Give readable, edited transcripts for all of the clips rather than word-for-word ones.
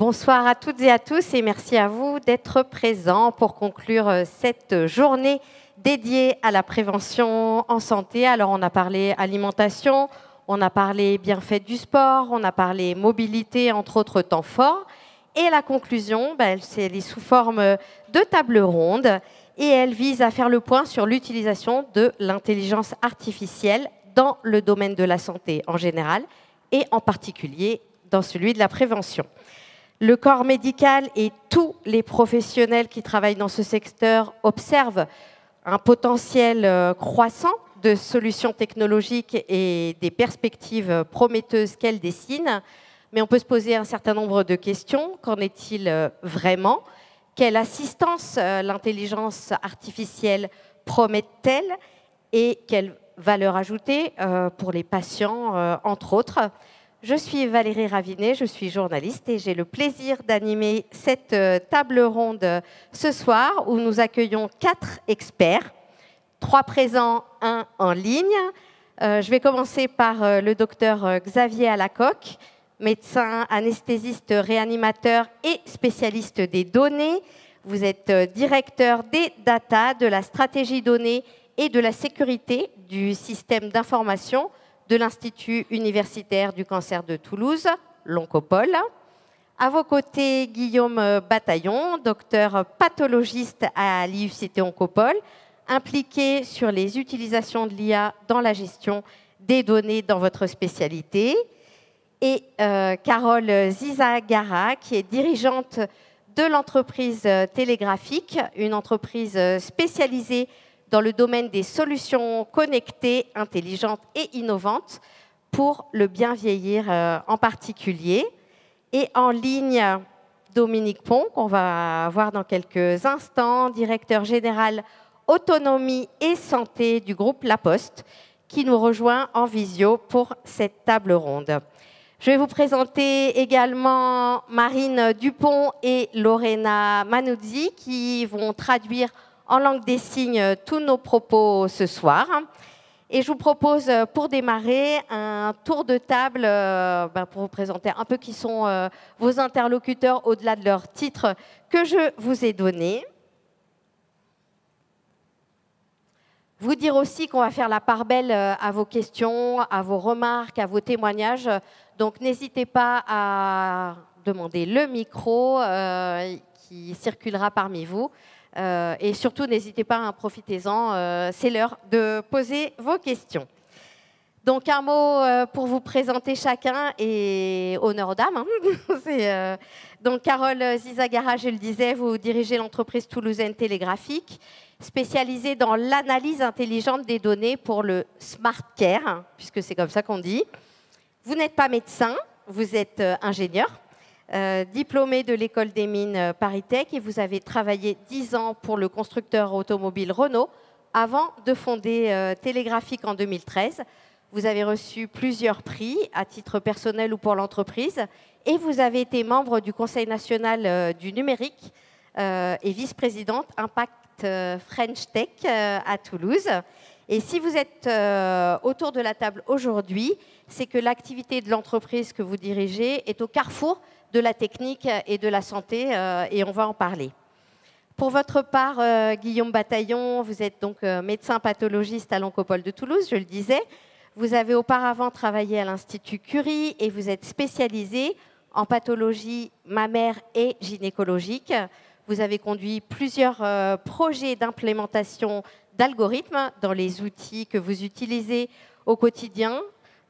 Bonsoir à toutes et à tous et merci à vous d'être présents pour conclure cette journée dédiée à la prévention en santé. Alors on a parlé alimentation, on a parlé bienfaits du sport, on a parlé mobilité, entre autres temps forts. Et la conclusion, c'est sous forme de table ronde et elle vise à faire le point sur l'utilisation de l'intelligence artificielle dans le domaine de la santé en général et en particulier dans celui de la prévention. Le corps médical et tous les professionnels qui travaillent dans ce secteur observent un potentiel croissant de solutions technologiques et des perspectives prometteuses qu'elles dessinent. Mais on peut se poser un certain nombre de questions. Qu'en est-il vraiment? Quelle assistance l'intelligence artificielle promet-elle? Et quelle valeur ajoutée pour les patients, entre autres? Je suis Valérie Ravinet, je suis journaliste et j'ai le plaisir d'animer cette table ronde ce soir où nous accueillons 4 experts, 3 présents, 1 en ligne. Je vais commencer par le docteur Xavier Alacoque, médecin anesthésiste réanimateur et spécialiste des données. Vous êtes directeur des data, de la stratégie données et de la sécurité du système d'information de l'Institut universitaire du cancer de Toulouse, l'Oncopole. À vos côtés, Guillaume Bataillon, docteur pathologiste à l'IUCT Oncopole, impliqué sur les utilisations de l'IA dans la gestion des données dans votre spécialité. Et Carole Zizagara, qui est dirigeante de l'entreprise Télégraphique, une entreprise spécialisée dans le domaine des solutions connectées, intelligentes et innovantes pour le bien vieillir en particulier. Et en ligne, Dominique Pont, qu'on va voir dans quelques instants, directeur général autonomie et santé du groupe La Poste, qui nous rejoint en visio pour cette table ronde. Je vais vous présenter également Marine Dupont et Lorena Manuzzi, qui vont traduire en langue des signes tous nos propos ce soir. Et je vous propose pour démarrer un tour de table pour vous présenter un peu qui sont vos interlocuteurs au-delà de leur titre que je vous ai donné. Vous dire aussi qu'on va faire la part belle à vos questions, à vos remarques, à vos témoignages. Donc n'hésitez pas à demander le micro qui circulera parmi vous. Et surtout, n'hésitez pas, profitez-en, c'est l'heure de poser vos questions. Donc, un mot pour vous présenter chacun, et honneur aux dames. Donc, Carole Zizagara, je le disais, vous dirigez l'entreprise toulousaine Télégraphique, spécialisée dans l'analyse intelligente des données pour le Smart Care, puisque c'est comme ça qu'on dit. Vous n'êtes pas médecin, vous êtes ingénieur. Diplômé de l'école des mines ParisTech et vous avez travaillé 10 ans pour le constructeur automobile Renault avant de fonder Télégraphique en 2013. Vous avez reçu plusieurs prix à titre personnel ou pour l'entreprise et vous avez été membre du Conseil national du numérique et vice-présidente Impact French Tech à Toulouse. Et si vous êtes autour de la table aujourd'hui, c'est que l'activité de l'entreprise que vous dirigez est au carrefour de la technique et de la santé, et on va en parler. Pour votre part, Guillaume Bataillon, vous êtes donc médecin pathologiste à l'Oncopole de Toulouse, je le disais. Vous avez auparavant travaillé à l'Institut Curie et vous êtes spécialisé en pathologie mammaire et gynécologique. Vous avez conduit plusieurs projets d'implémentation d'algorithmes dans les outils que vous utilisez au quotidien.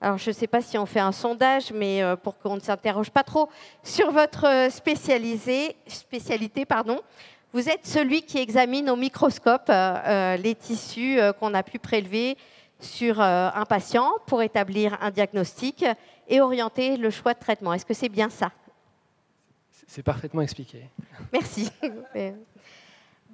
Alors, je ne sais pas si on fait un sondage, mais pour qu'on ne s'interroge pas trop sur votre spécialité, vous êtes celui qui examine au microscope les tissus qu'on a pu prélever sur un patient pour établir un diagnostic et orienter le choix de traitement. Est-ce que c'est bien ça? C'est parfaitement expliqué. Merci.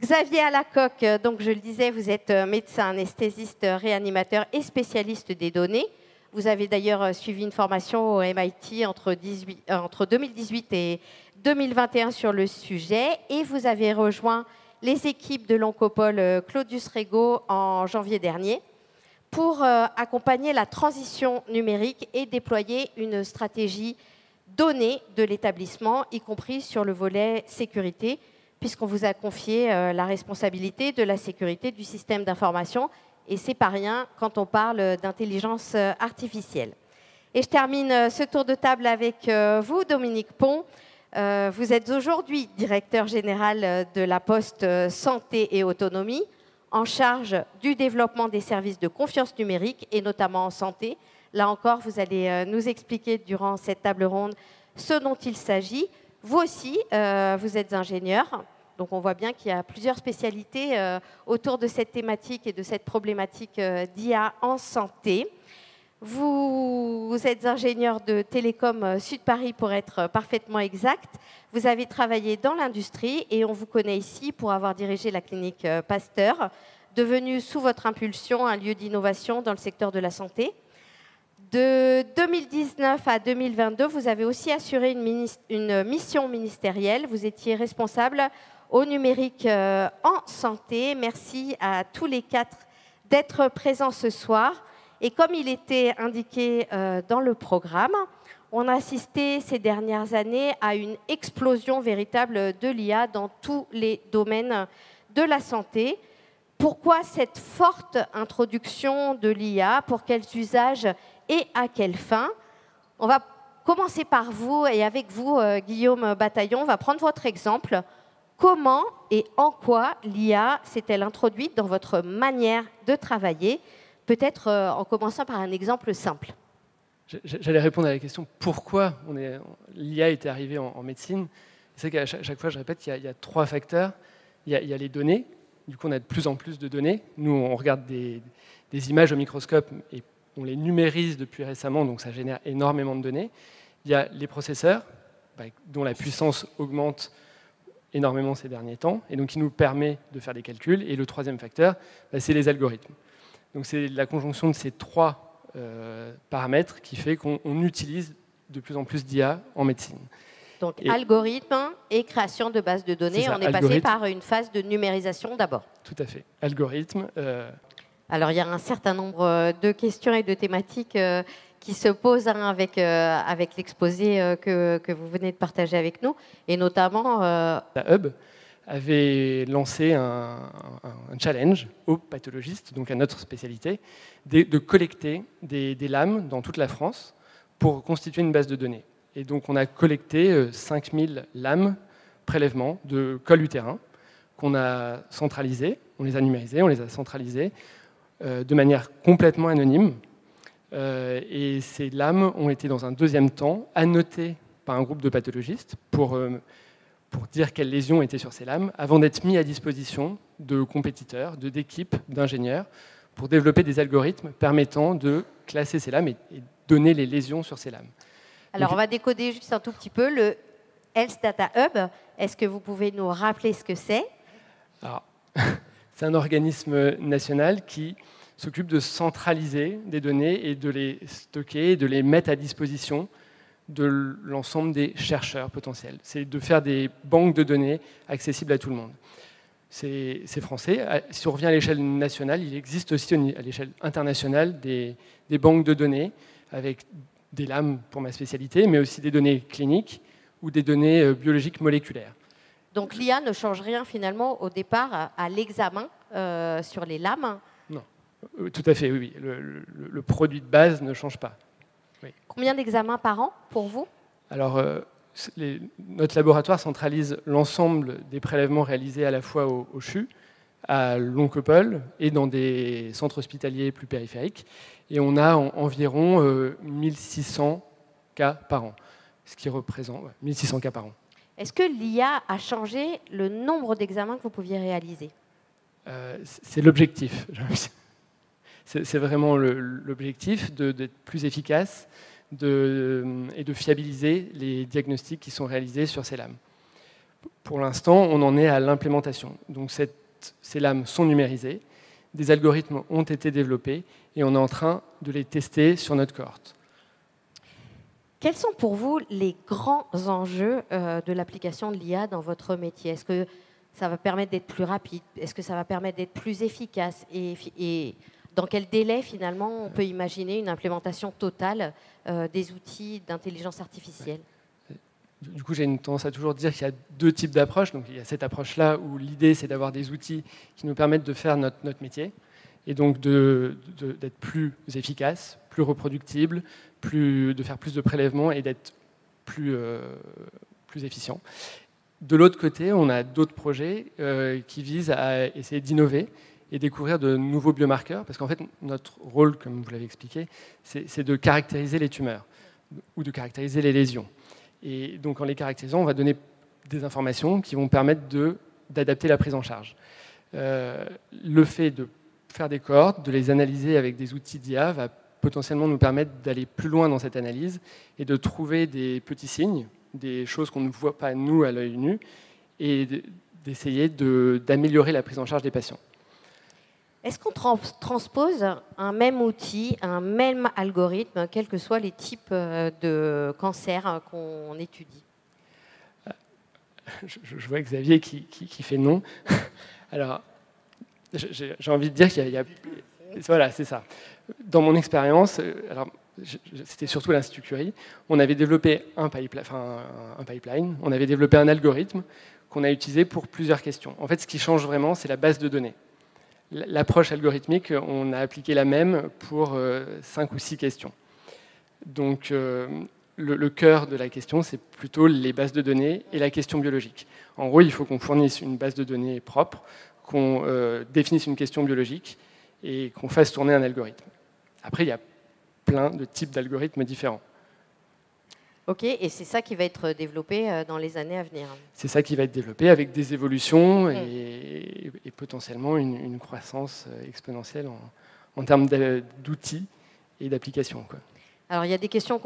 Xavier Alacoque, donc je le disais, vous êtes médecin anesthésiste, réanimateur et spécialiste des données. Vous avez d'ailleurs suivi une formation au MIT entre 2018 et 2021 sur le sujet et vous avez rejoint les équipes de l'Oncopole Claudius Regaud en janvier dernier pour accompagner la transition numérique et déployer une stratégie données de l'établissement, y compris sur le volet sécurité, puisqu'on vous a confié la responsabilité de la sécurité du système d'information. Et ce n'est pas rien quand on parle d'intelligence artificielle. Et je termine ce tour de table avec vous, Dominique Pont. Vous êtes aujourd'hui directeur général de la Poste Santé et Autonomie, en charge du développement des services de confiance numérique, et notamment en santé. Là encore, vous allez nous expliquer durant cette table ronde ce dont il s'agit. Vous aussi, vous êtes ingénieur. Donc on voit bien qu'il y a plusieurs spécialités autour de cette thématique et de cette problématique d'IA en santé. Vous êtes ingénieur de Télécom Sud Paris pour être parfaitement exact. Vous avez travaillé dans l'industrie et on vous connaît ici pour avoir dirigé la clinique Pasteur, devenue sous votre impulsion un lieu d'innovation dans le secteur de la santé. De 2019 à 2022, vous avez aussi assuré une mission ministérielle. Vous étiez responsable au numérique en santé. Merci à tous les 4 d'être présents ce soir. Et comme il était indiqué dans le programme, on a assisté ces dernières années à une explosion véritable de l'IA dans tous les domaines de la santé. Pourquoi cette forte introduction de l'IA? Pour quels usages et à quelle fin? On va commencer par vous et avec vous, Guillaume Bataillon. On va prendre votre exemple. Comment et en quoi l'IA s'est-elle introduite dans votre manière de travailler? Peut-être en commençant par un exemple simple. J'allais répondre à la question pourquoi l'IA était arrivée en médecine. C'est qu'à chaque fois, je répète qu'il y a 3 facteurs. Il y a les données. Du coup, on a de plus en plus de données. Nous, on regarde des images au microscope et on les numérise depuis récemment, donc ça génère énormément de données. Il y a les processeurs, dont la puissance augmente énormément ces derniers temps, et donc qui nous permet de faire des calculs. Et le 3e facteur, c'est les algorithmes. Donc c'est la conjonction de ces 3 paramètres qui fait qu'on utilise de plus en plus d'IA en médecine. Donc algorithme et création de bases de données, on est passé par une phase de numérisation d'abord. Tout à fait. Algorithme. Alors il y a un certain nombre de questions et de thématiques qui se posent avec l'exposé que vous venez de partager avec nous, et notamment... La Hub avait lancé un challenge aux pathologistes, donc à notre spécialité, de collecter des lames dans toute la France pour constituer une base de données. Et donc on a collecté 5000 lames, prélèvements de col utérin, qu'on a centralisées, on les a numérisées, on les a centralisées de manière complètement anonyme. Et ces lames ont été dans un 2e temps annotées par un groupe de pathologistes pour dire quelles lésions étaient sur ces lames, avant d'être mis à disposition de compétiteurs, d'équipes, d'ingénieurs, pour développer des algorithmes permettant de classer ces lames et donner les lésions sur ces lames. Alors, on va décoder juste un tout petit peu le Health Data Hub. Est-ce que vous pouvez nous rappeler ce que c'est? Alors, c'est un organisme national qui s'occupe de centraliser des données et de les stocker et de les mettre à disposition de l'ensemble des chercheurs potentiels. C'est de faire des banques de données accessibles à tout le monde. C'est français. Si on revient à l'échelle nationale, il existe aussi à l'échelle internationale des banques de données avec des lames pour ma spécialité, mais aussi des données cliniques ou des données biologiques moléculaires. Donc l'IA ne change rien finalement au départ à l'examen sur les lames? Non, tout à fait, oui. Le produit de base ne change pas. Oui. Combien d'examens par an pour vous? Alors, notre laboratoire centralise l'ensemble des prélèvements réalisés à la fois au CHU, à l'Oncopole et dans des centres hospitaliers plus périphériques. Et on a environ 1600 cas par an, ce qui représente 1600 cas par an. Est-ce que l'IA a changé le nombre d'examens que vous pouviez réaliser? C'est l'objectif. C'est vraiment l'objectif d'être plus efficace et de fiabiliser les diagnostics qui sont réalisés sur ces lames. Pour l'instant, on en est à l'implémentation. Donc ces lames sont numérisées, des algorithmes ont été développés et on est en train de les tester sur notre cohorte. Quels sont pour vous les grands enjeux de l'application de l'IA dans votre métier? Est-ce que ça va permettre d'être plus rapide? Est-ce que ça va permettre d'être plus efficace et dans quel délai, finalement, on peut imaginer une implémentation totale des outils d'intelligence artificielle? Du coup, j'ai une tendance à toujours dire qu'il y a deux types d'approches. Donc, il y a cette approche-là où l'idée, c'est d'avoir des outils qui nous permettent de faire notre métier et donc d'être plus efficace, plus reproductible, de faire plus de prélèvements et d'être plus efficient. De l'autre côté, on a d'autres projets qui visent à essayer d'innover et découvrir de nouveaux biomarqueurs, parce qu'en fait, notre rôle, comme vous l'avez expliqué, c'est de caractériser les tumeurs ou de caractériser les lésions. Et donc, en les caractérisant, on va donner des informations qui vont permettre d'adapter la prise en charge. Le fait de faire des cohortes, de les analyser avec des outils d'IA va potentiellement nous permettre d'aller plus loin dans cette analyse et de trouver des petits signes, des choses qu'on ne voit pas, nous, à l'œil nu, et d'essayer d'améliorer la prise en charge des patients. Est-ce qu'on transpose un même outil, un même algorithme, quels que soient les types de cancers qu'on étudie? Je vois Xavier qui fait non. Alors, j'ai envie de dire qu'il y a... Voilà, c'est ça. Dans mon expérience, alors c'était surtout à l'Institut Curie, on avait développé un pipeline, on avait développé un algorithme qu'on a utilisé pour plusieurs questions. En fait, ce qui change vraiment, c'est la base de données. L'approche algorithmique, on a appliqué la même pour 5 ou 6 questions. Donc, le cœur de la question, c'est plutôt les bases de données et la question biologique. En gros, il faut qu'on fournisse une base de données propre, qu'on définisse une question biologique et qu'on fasse tourner un algorithme. Après, il y a plein de types d'algorithmes différents. Ok, et c'est ça qui va être développé dans les années à venir. C'est ça qui va être développé avec des évolutions et potentiellement une croissance exponentielle en termes d'outils et d'applications. Alors, il y a des questions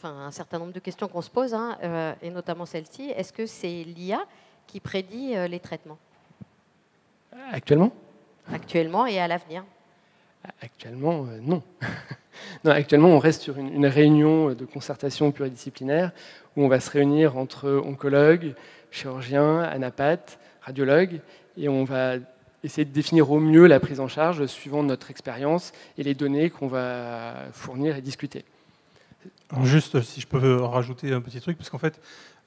un certain nombre de questions qu'on se pose, et notamment celle-ci. Est-ce que c'est l'IA qui prédit les traitements? Actuellement? Actuellement et à l'avenir? Actuellement, non. Non. Actuellement, on reste sur une réunion de concertation pluridisciplinaire où on va se réunir entre oncologues, chirurgiens, anapathes, radiologues, et on va essayer de définir au mieux la prise en charge suivant notre expérience et les données qu'on va fournir et discuter. Alors juste, si je peux rajouter un petit truc, parce qu'en fait,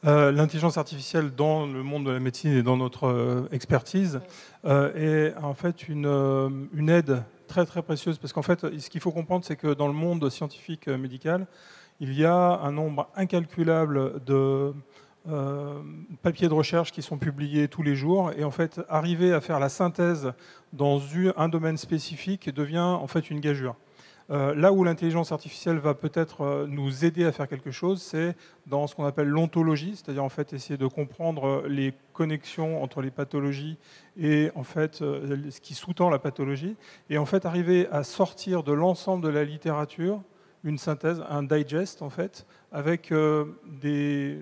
l'intelligence artificielle dans le monde de la médecine et dans notre expertise est en fait une aide très très précieuse, parce qu'en fait, ce qu'il faut comprendre, c'est que dans le monde scientifique médical, il y a un nombre incalculable de papiers de recherche qui sont publiés tous les jours, et en fait, arriver à faire la synthèse dans un domaine spécifique devient en fait une gageure. Là où l'intelligence artificielle va peut-être nous aider à faire quelque chose, c'est dans ce qu'on appelle l'ontologie, c'est-à-dire en fait essayer de comprendre les connexions entre les pathologies et en fait ce qui sous-tend la pathologie, et en fait arriver à sortir de l'ensemble de la littérature une synthèse, un digest en fait, avec des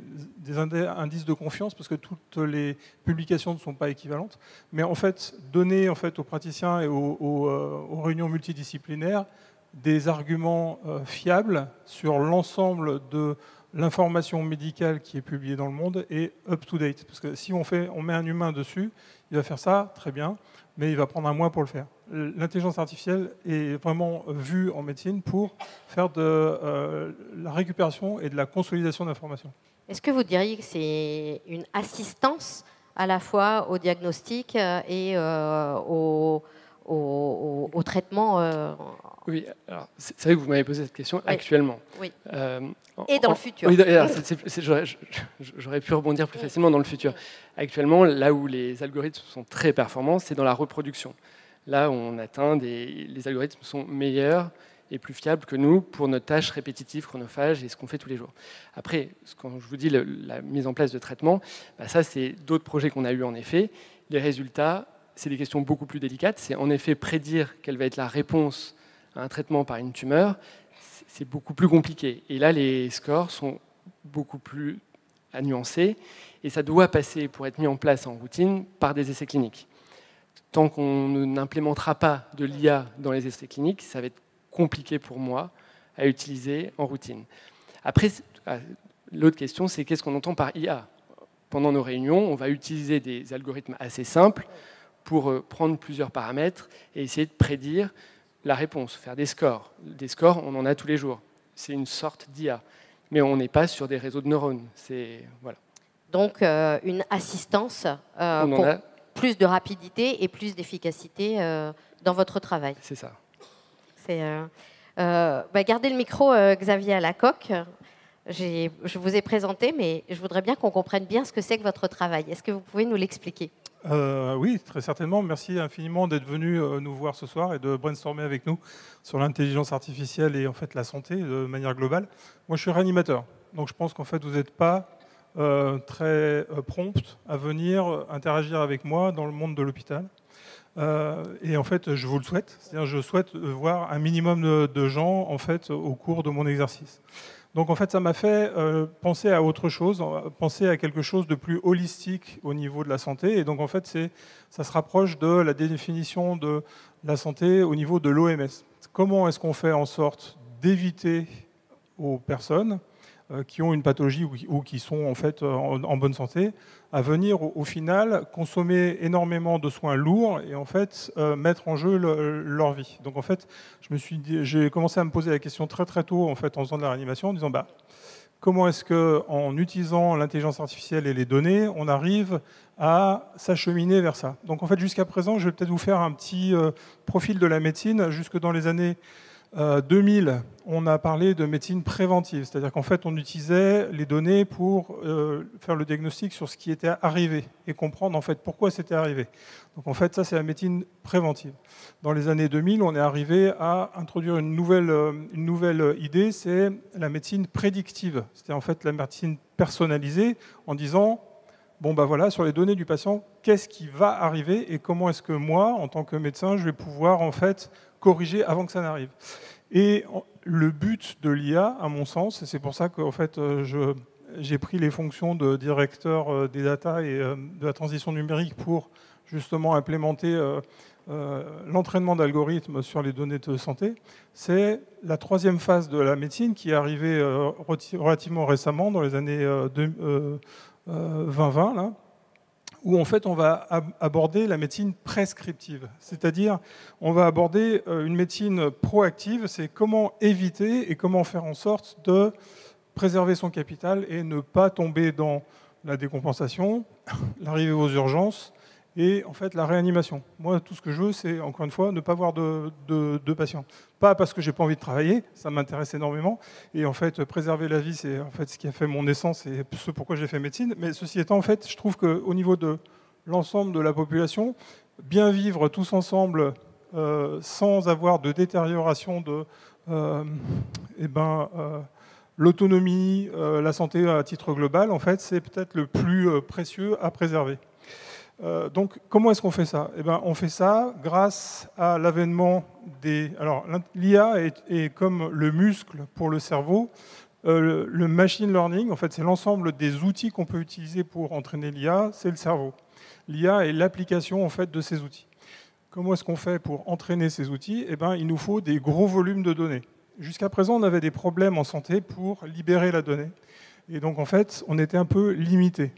indices de confiance, parce que toutes les publications ne sont pas équivalentes, mais en fait donner en fait aux praticiens et aux réunions multidisciplinaires des arguments fiables sur l'ensemble de l'information médicale qui est publiée dans le monde et up-to-date. Parce que si on met un humain dessus, il va faire ça, très bien, mais il va prendre un mois pour le faire. L'intelligence artificielle est vraiment vue en médecine pour faire de la récupération et de la consolidation d'informations. Est-ce que vous diriez que c'est une assistance à la fois au diagnostic et au traitement Oui, alors c'est vrai que vous m'avez posé cette question actuellement. Oui. Et dans le futur. Oui, j'aurais pu rebondir plus facilement dans le futur. Actuellement, là où les algorithmes sont très performants, c'est dans la reproduction. Là, on atteint les algorithmes sont meilleurs et plus fiables que nous pour nos tâches répétitives, chronophages et ce qu'on fait tous les jours. Après, quand je vous dis la mise en place de traitements, ça, c'est d'autres projets qu'on a eu en effet. Les résultats, c'est des questions beaucoup plus délicates. C'est en effet prédire quelle va être la réponse à un traitement par une tumeur, c'est beaucoup plus compliqué. Et là, les scores sont beaucoup plus à nuancer, et ça doit passer, pour être mis en place en routine, par des essais cliniques. Tant qu'on n'implémentera pas de l'IA dans les essais cliniques, ça va être compliqué pour moi à utiliser en routine. Après, l'autre question, c'est qu'est-ce qu'on entend par IA? Pendant nos réunions, on va utiliser des algorithmes assez simples pour prendre plusieurs paramètres et essayer de prédire la réponse, faire des scores. Des scores, on en a tous les jours. C'est une sorte d'IA. Mais on n'est pas sur des réseaux de neurones. Voilà. Donc, une assistance pour plus de rapidité et plus d'efficacité dans votre travail. C'est ça. Gardez le micro, Xavier Alacoque. Je vous ai présenté, mais je voudrais bien qu'on comprenne bien ce que c'est que votre travail. Est-ce que vous pouvez nous l'expliquer ? Oui, très certainement. Merci infiniment d'être venu nous voir ce soir et de brainstormer avec nous sur l'intelligence artificielle et en fait la santé de manière globale. Moi, je suis réanimateur, donc je pense qu'en fait vous n'êtes pas très prompt à venir interagir avec moi dans le monde de l'hôpital. Et en fait, je vous le souhaite. C'est-à-dire, je souhaite voir un minimum de gens en fait au cours de mon exercice. Donc en fait, ça m'a fait penser à autre chose, penser à quelque chose de plus holistique au niveau de la santé. Et donc en fait, ça se rapproche de la définition de la santé au niveau de l'OMS. Comment est-ce qu'on fait en sorte d'éviter aux personnes qui ont une pathologie ou qui sont en fait en bonne santé, à venir au final consommer énormément de soins lourds et en fait mettre en jeu leur vie. Donc en fait, j'ai commencé à me poser la question très très tôt en fait en faisant de la réanimation, en disant comment est-ce que en utilisant l'intelligence artificielle et les données, on arrive à s'acheminer vers ça. Donc en fait, jusqu'à présent, je vais peut-être vous faire un petit profil de la médecine jusque dans les années 2000, on a parlé de médecine préventive, c'est-à-dire qu'en fait on utilisait les données pour faire le diagnostic sur ce qui était arrivé et comprendre en fait pourquoi c'était arrivé. Donc en fait ça c'est la médecine préventive. Dans les années 2000, on est arrivé à introduire une nouvelle idée, c'est la médecine prédictive, c'est-à-dire en fait la médecine personnalisée en disant voilà, sur les données du patient, qu'est-ce qui va arriver et comment est-ce que moi, en tant que médecin, je vais pouvoir en fait corriger avant que ça n'arrive. Et le but de l'IA, à mon sens, et c'est pour ça que en fait, j'ai pris les fonctions de directeur des data et de la transition numérique pour justement implémenter l'entraînement d'algorithmes sur les données de santé, c'est la troisième phase de la médecine qui est arrivée relativement récemment, dans les années 2020, là, où en fait on va aborder la médecine prescriptive. C'est-à-dire on va aborder une médecine proactive, c'est comment éviter et comment faire en sorte de préserver son capital et ne pas tomber dans la décompensation, l'arrivée aux urgences et en fait la réanimation. Moi tout ce que je veux c'est encore une fois ne pas avoir de patients. Pas parce que j'ai pas envie de travailler, ça m'intéresse énormément et en fait préserver la vie c'est en fait ce qui a fait mon essence et ce pourquoi j'ai fait médecine. Mais ceci étant en fait je trouve qu'au niveau de l'ensemble de la population, bien vivre tous ensemble sans avoir de détérioration de l'autonomie, la santé à titre global, en fait, c'est peut-être le plus précieux à préserver. Donc, comment est-ce qu'on fait ça ? On fait ça grâce à l'avènement des... Alors, l'IA est comme le muscle pour le cerveau. Le machine learning, en fait, c'est l'ensemble des outils qu'on peut utiliser pour entraîner l'IA, c'est le cerveau. L'IA est l'application, en fait, de ces outils. Comment est-ce qu'on fait pour entraîner ces outils ? Il nous faut des gros volumes de données. Jusqu'à présent, on avait des problèmes en santé pour libérer la donnée. Et donc, en fait, on était un peu limité.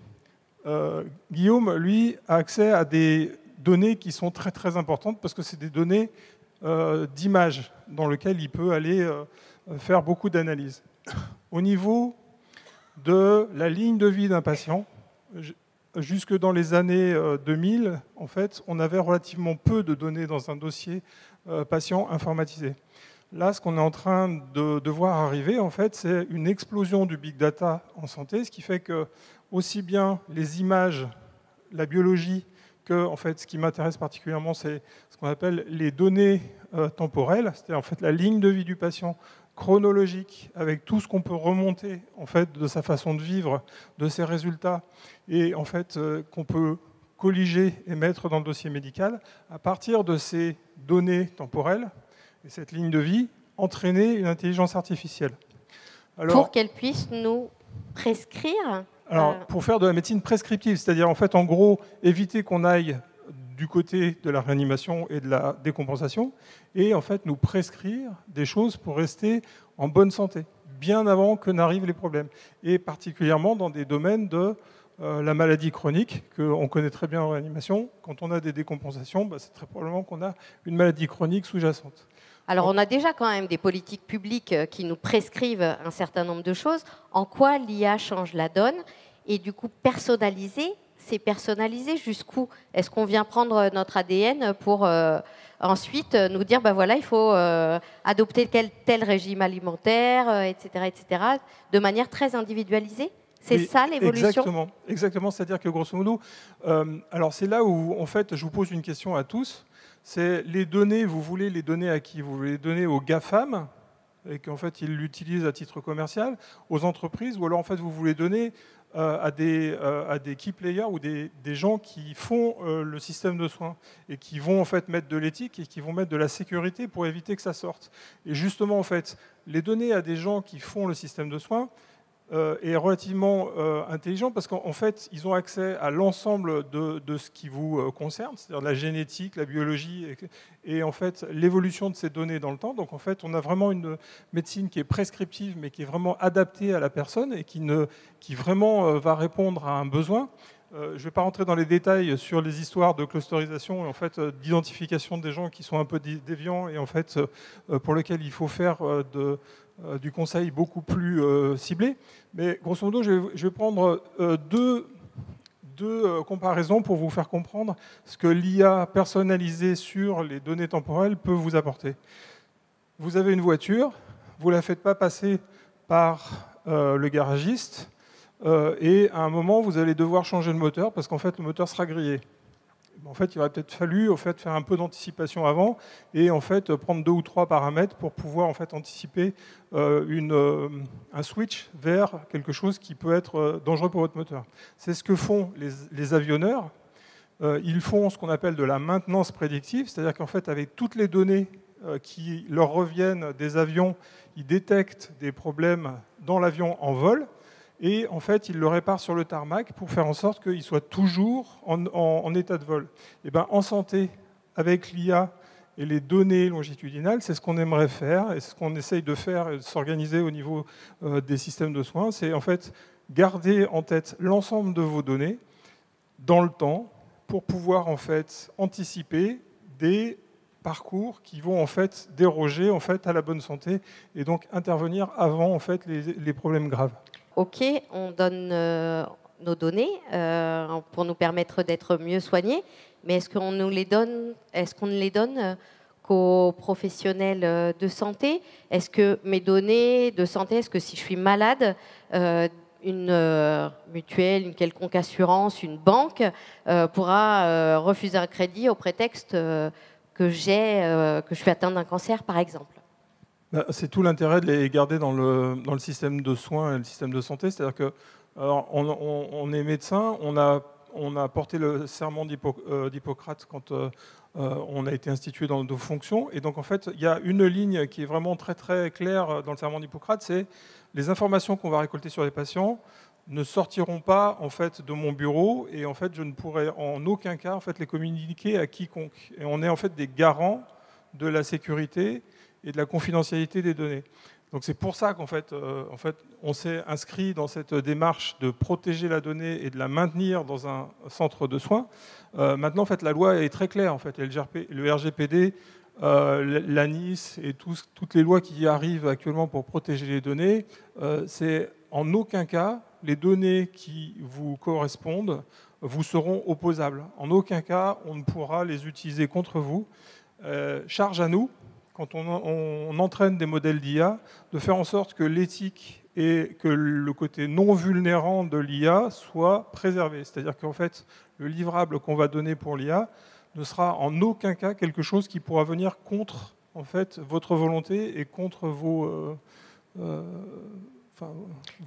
Guillaume, lui, a accès à des données qui sont très, très importantes parce que c'est des données d'images dans lesquelles il peut aller faire beaucoup d'analyses. Au niveau de la ligne de vie d'un patient, jusque dans les années 2000, en fait, on avait relativement peu de données dans un dossier patient informatisé. Là, ce qu'on est en train de voir arriver, en fait, c'est une explosion du big data en santé, ce qui fait que aussi bien les images, la biologie, que en fait, ce qui m'intéresse particulièrement, c'est ce qu'on appelle les données temporelles, c'est-à-dire en fait la ligne de vie du patient chronologique, avec tout ce qu'on peut remonter en fait de sa façon de vivre, de ses résultats, et en fait qu'on peut colliger et mettre dans le dossier médical. À partir de ces données temporelles et cette ligne de vie, entraîner une intelligence artificielle. Alors, pour qu'elle puisse nous prescrire pour faire de la médecine prescriptive, c'est-à-dire en fait, en gros, éviter qu'on aille du côté de la réanimation et de la décompensation, et en fait nous prescrire des choses pour rester en bonne santé, bien avant que n'arrivent les problèmes, et particulièrement dans des domaines de la maladie chronique, qu'on connaît très bien en réanimation. Quand on a des décompensations, c'est très probablement qu'on a une maladie chronique sous-jacente. Alors, on a déjà quand même des politiques publiques qui nous prescrivent un certain nombre de choses. En quoi l'IA change la donne? Et du coup, personnaliser, c'est personnalisé jusqu'où? Est-ce qu'on vient prendre notre ADN pour ensuite nous dire, ben voilà, il faut adopter tel régime alimentaire, etc., etc., de manière très individualisée? C'est Oui, ça l'évolution? exactement. C'est-à-dire que grosso modo, alors c'est là où en fait je vous pose une question à tous. C'est les données, vous voulez les donner à qui? Vous voulez les donner aux GAFAM et qu'en fait ils l'utilisent à titre commercial, aux entreprises, ou alors en fait vous voulez donner à des key players ou des gens qui font le système de soins et qui vont en fait mettre de l'éthique et qui vont mettre de la sécurité pour éviter que ça sorte. Et justement en fait, les donner à des gens qui font le système de soins est relativement intelligent parce qu'en fait, ils ont accès à l'ensemble de ce qui vous concerne, c'est-à-dire la génétique, la biologie et en fait l'évolution de ces données dans le temps. Donc en fait, on a vraiment une médecine qui est prescriptive, mais qui est vraiment adaptée à la personne et qui vraiment va répondre à un besoin. Je ne vais pas rentrer dans les détails sur les histoires de clusterisation et en fait d'identification des gens qui sont un peu déviants et en fait pour lesquels il faut faire du conseil beaucoup plus ciblé. Mais grosso modo, je vais prendre deux comparaisons pour vous faire comprendre ce que l'IA personnalisée sur les données temporelles peut vous apporter. Vous avez une voiture, vous ne la faites pas passer par le garagiste, et à un moment, vous allez devoir changer le moteur parce qu'en fait, le moteur sera grillé. En fait, il aurait peut-être fallu faire un peu d'anticipation avant et en fait prendre 2 ou 3 paramètres pour pouvoir en fait anticiper un switch vers quelque chose qui peut être dangereux pour votre moteur. C'est ce que font les avionneurs. Ils font ce qu'on appelle de la maintenance prédictive, c'est-à-dire qu'en fait, avec toutes les données qui leur reviennent des avions, ils détectent des problèmes dans l'avion en vol. Et en fait, ils le réparent sur le tarmac pour faire en sorte qu'il soit toujours en état de vol. Et ben, en santé, avec l'IA et les données longitudinales, c'est ce qu'on aimerait faire et c'est ce qu'on essaye de faire et de s'organiser au niveau des systèmes de soins. C'est en fait garder en tête l'ensemble de vos données dans le temps pour pouvoir en fait anticiper des parcours qui vont en fait déroger en fait à la bonne santé et donc intervenir avant en fait les problèmes graves. Ok, on donne nos données pour nous permettre d'être mieux soignés, mais est-ce qu'on ne les donne qu'aux professionnels de santé? Est-ce que mes données de santé, est-ce que si je suis malade, une mutuelle, une quelconque assurance, une banque pourra refuser un crédit au prétexte que je suis atteinte d'un cancer, par exemple? C'est tout l'intérêt de les garder dans le système de soins et le système de santé. C'est-à-dire que on est médecin, on a porté le serment d'Hippocrate quand on a été institué dans nos fonctions. Et donc, en fait, il y a une ligne qui est vraiment très, très claire dans le serment d'Hippocrate, c'est les informations qu'on va récolter sur les patients ne sortiront pas en fait de mon bureau et en fait je ne pourrai en aucun cas en fait les communiquer à quiconque. Et on est en fait des garants de la sécurité et de la confidentialité des données. Donc c'est pour ça qu'en fait, on s'est inscrit dans cette démarche de protéger la donnée et de la maintenir dans un centre de soins. Maintenant, en fait, la loi est très claire. En fait, le RGPD, l'ANIS et toutes les lois qui arrivent actuellement pour protéger les données, c'est en aucun cas les données qui vous correspondent vous seront opposables. En aucun cas, on ne pourra les utiliser contre vous. Charge à nous, quand on entraîne des modèles d'IA, de faire en sorte que l'éthique et que le côté non vulnérant de l'IA soit préservé. C'est-à-dire qu'en fait, le livrable qu'on va donner pour l'IA ne sera en aucun cas quelque chose qui pourra venir contre en fait, votre volonté et contre vos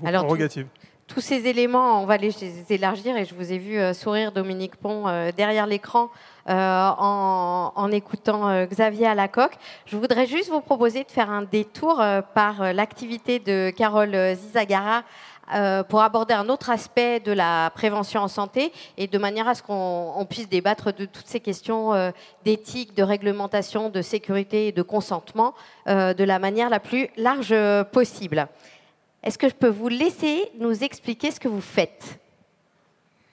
prérogatives. Tous ces éléments, on va les élargir et je vous ai vu sourire, Dominique Pont, derrière l'écran en écoutant Xavier Alacoque. Je voudrais juste vous proposer de faire un détour par l'activité de Carole Zizagara pour aborder un autre aspect de la prévention en santé et de manière à ce qu'on puisse débattre de toutes ces questions d'éthique, de réglementation, de sécurité et de consentement de la manière la plus large possible. Est-ce que je peux vous laisser nous expliquer ce que vous faites ?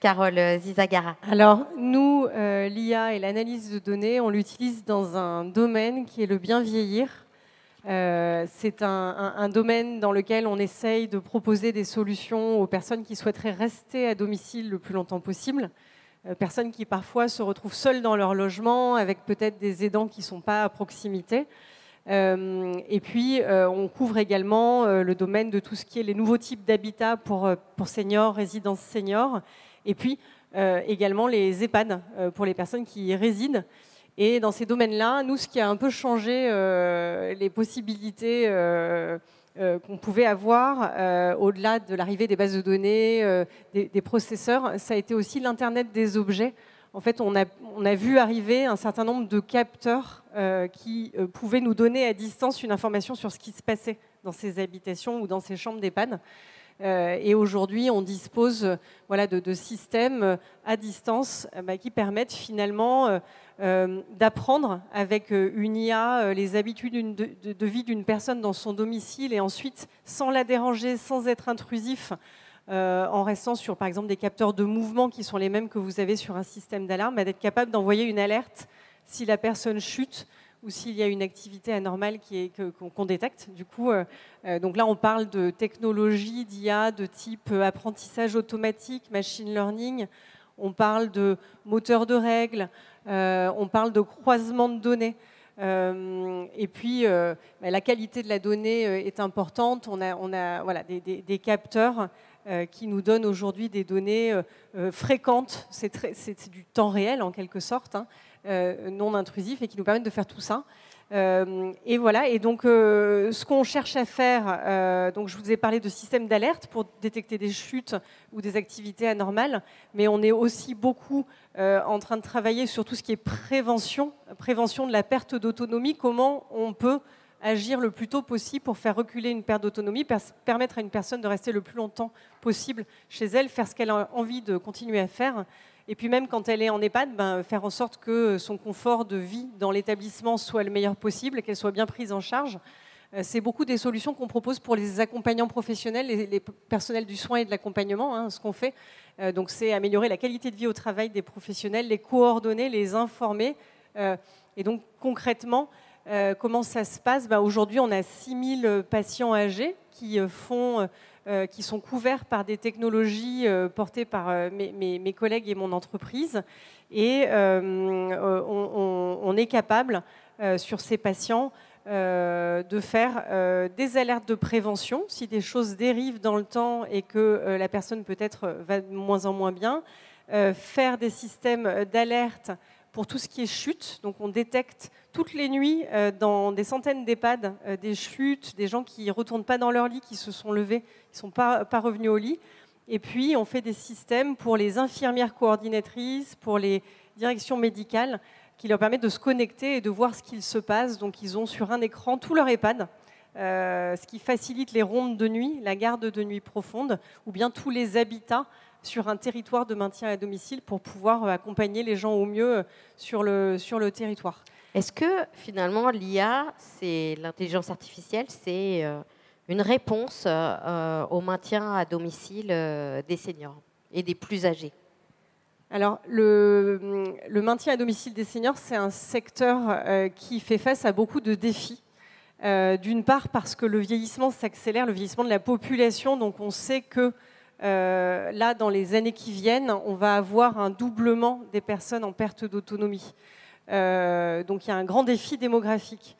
Carole Zizagara. Alors, nous, l'IA et l'analyse de données, on l'utilise dans un domaine qui est le bien vieillir. C'est un domaine dans lequel on essaye de proposer des solutions aux personnes qui souhaiteraient rester à domicile le plus longtemps possible. Personnes qui parfois se retrouvent seules dans leur logement avec peut-être des aidants qui ne sont pas à proximité. Et puis, on couvre également le domaine de tout ce qui est les nouveaux types d'habitats pour seniors, résidences seniors. Et puis, également les EHPAD pour les personnes qui y résident. Et dans ces domaines-là, nous, ce qui a un peu changé les possibilités qu'on pouvait avoir au-delà de l'arrivée des bases de données, des processeurs, ça a été aussi l'Internet des objets. En fait, on a vu arriver un certain nombre de capteurs qui pouvaient nous donner à distance une information sur ce qui se passait dans ces habitations ou dans ces chambres d'EHPAD. Et aujourd'hui, on dispose de systèmes à distance qui permettent finalement d'apprendre avec une IA les habitudes de vie d'une personne dans son domicile et ensuite, sans la déranger, sans être intrusif, en restant sur, par exemple, des capteurs de mouvement qui sont les mêmes que vous avez sur un système d'alarme, d'être capable d'envoyer une alerte si la personne chute ou s'il y a une activité anormale qu'on détecte. Du coup, donc là, on parle de technologie, d'IA, de type apprentissage automatique, machine learning. On parle de moteur de règles. On parle de croisement de données. Et puis, la qualité de la donnée est importante. On a des capteurs qui nous donnent aujourd'hui des données fréquentes. C'est du temps réel, en quelque sorte, non intrusif, et qui nous permettent de faire tout ça. Et voilà. Et donc, ce qu'on cherche à faire, donc je vous ai parlé de systèmes d'alerte pour détecter des chutes ou des activités anormales, mais on est aussi beaucoup en train de travailler sur tout ce qui est prévention de la perte d'autonomie. Comment on peut agir le plus tôt possible pour faire reculer une perte d'autonomie, permettre à une personne de rester le plus longtemps possible chez elle, faire ce qu'elle a envie de continuer à faire. Et puis même quand elle est en EHPAD, faire en sorte que son confort de vie dans l'établissement soit le meilleur possible, qu'elle soit bien prise en charge. C'est beaucoup des solutions qu'on propose pour les accompagnants professionnels, les personnels du soin et de l'accompagnement, ce qu'on fait. Donc c'est améliorer la qualité de vie au travail des professionnels, les coordonner, les informer. Et donc concrètement, comment ça se passe ? Aujourd'hui, on a 6000 patients âgés qui sont couverts par des technologies portées par mes collègues et mon entreprise. Et on est capable, sur ces patients, de faire des alertes de prévention si des choses dérivent dans le temps et que la personne peut-être va de moins en moins bien, faire des systèmes d'alerte pour tout ce qui est chute. Donc on détecte toutes les nuits dans des centaines d'EHPAD des chutes, des gens qui ne retournent pas dans leur lit, qui se sont levés, qui ne sont pas revenus au lit. Et puis on fait des systèmes pour les infirmières coordinatrices, pour les directions médicales, qui leur permettent de se connecter et de voir ce qu'il se passe. Donc ils ont sur un écran tout leur EHPAD, ce qui facilite les rondes de nuit, la garde de nuit profonde, ou bien tous les habitats sur un territoire de maintien à domicile pour pouvoir accompagner les gens au mieux sur le territoire. Est-ce que finalement l'IA, c'est l'intelligence artificielle, c'est une réponse au maintien à domicile des seniors et des plus âgés ? Alors, le maintien à domicile des seniors, c'est un secteur qui fait face à beaucoup de défis. D'une part parce que le vieillissement s'accélère, le vieillissement de la population, donc on sait que là, dans les années qui viennent, on va avoir un doublement des personnes en perte d'autonomie. Donc il y a un grand défi démographique.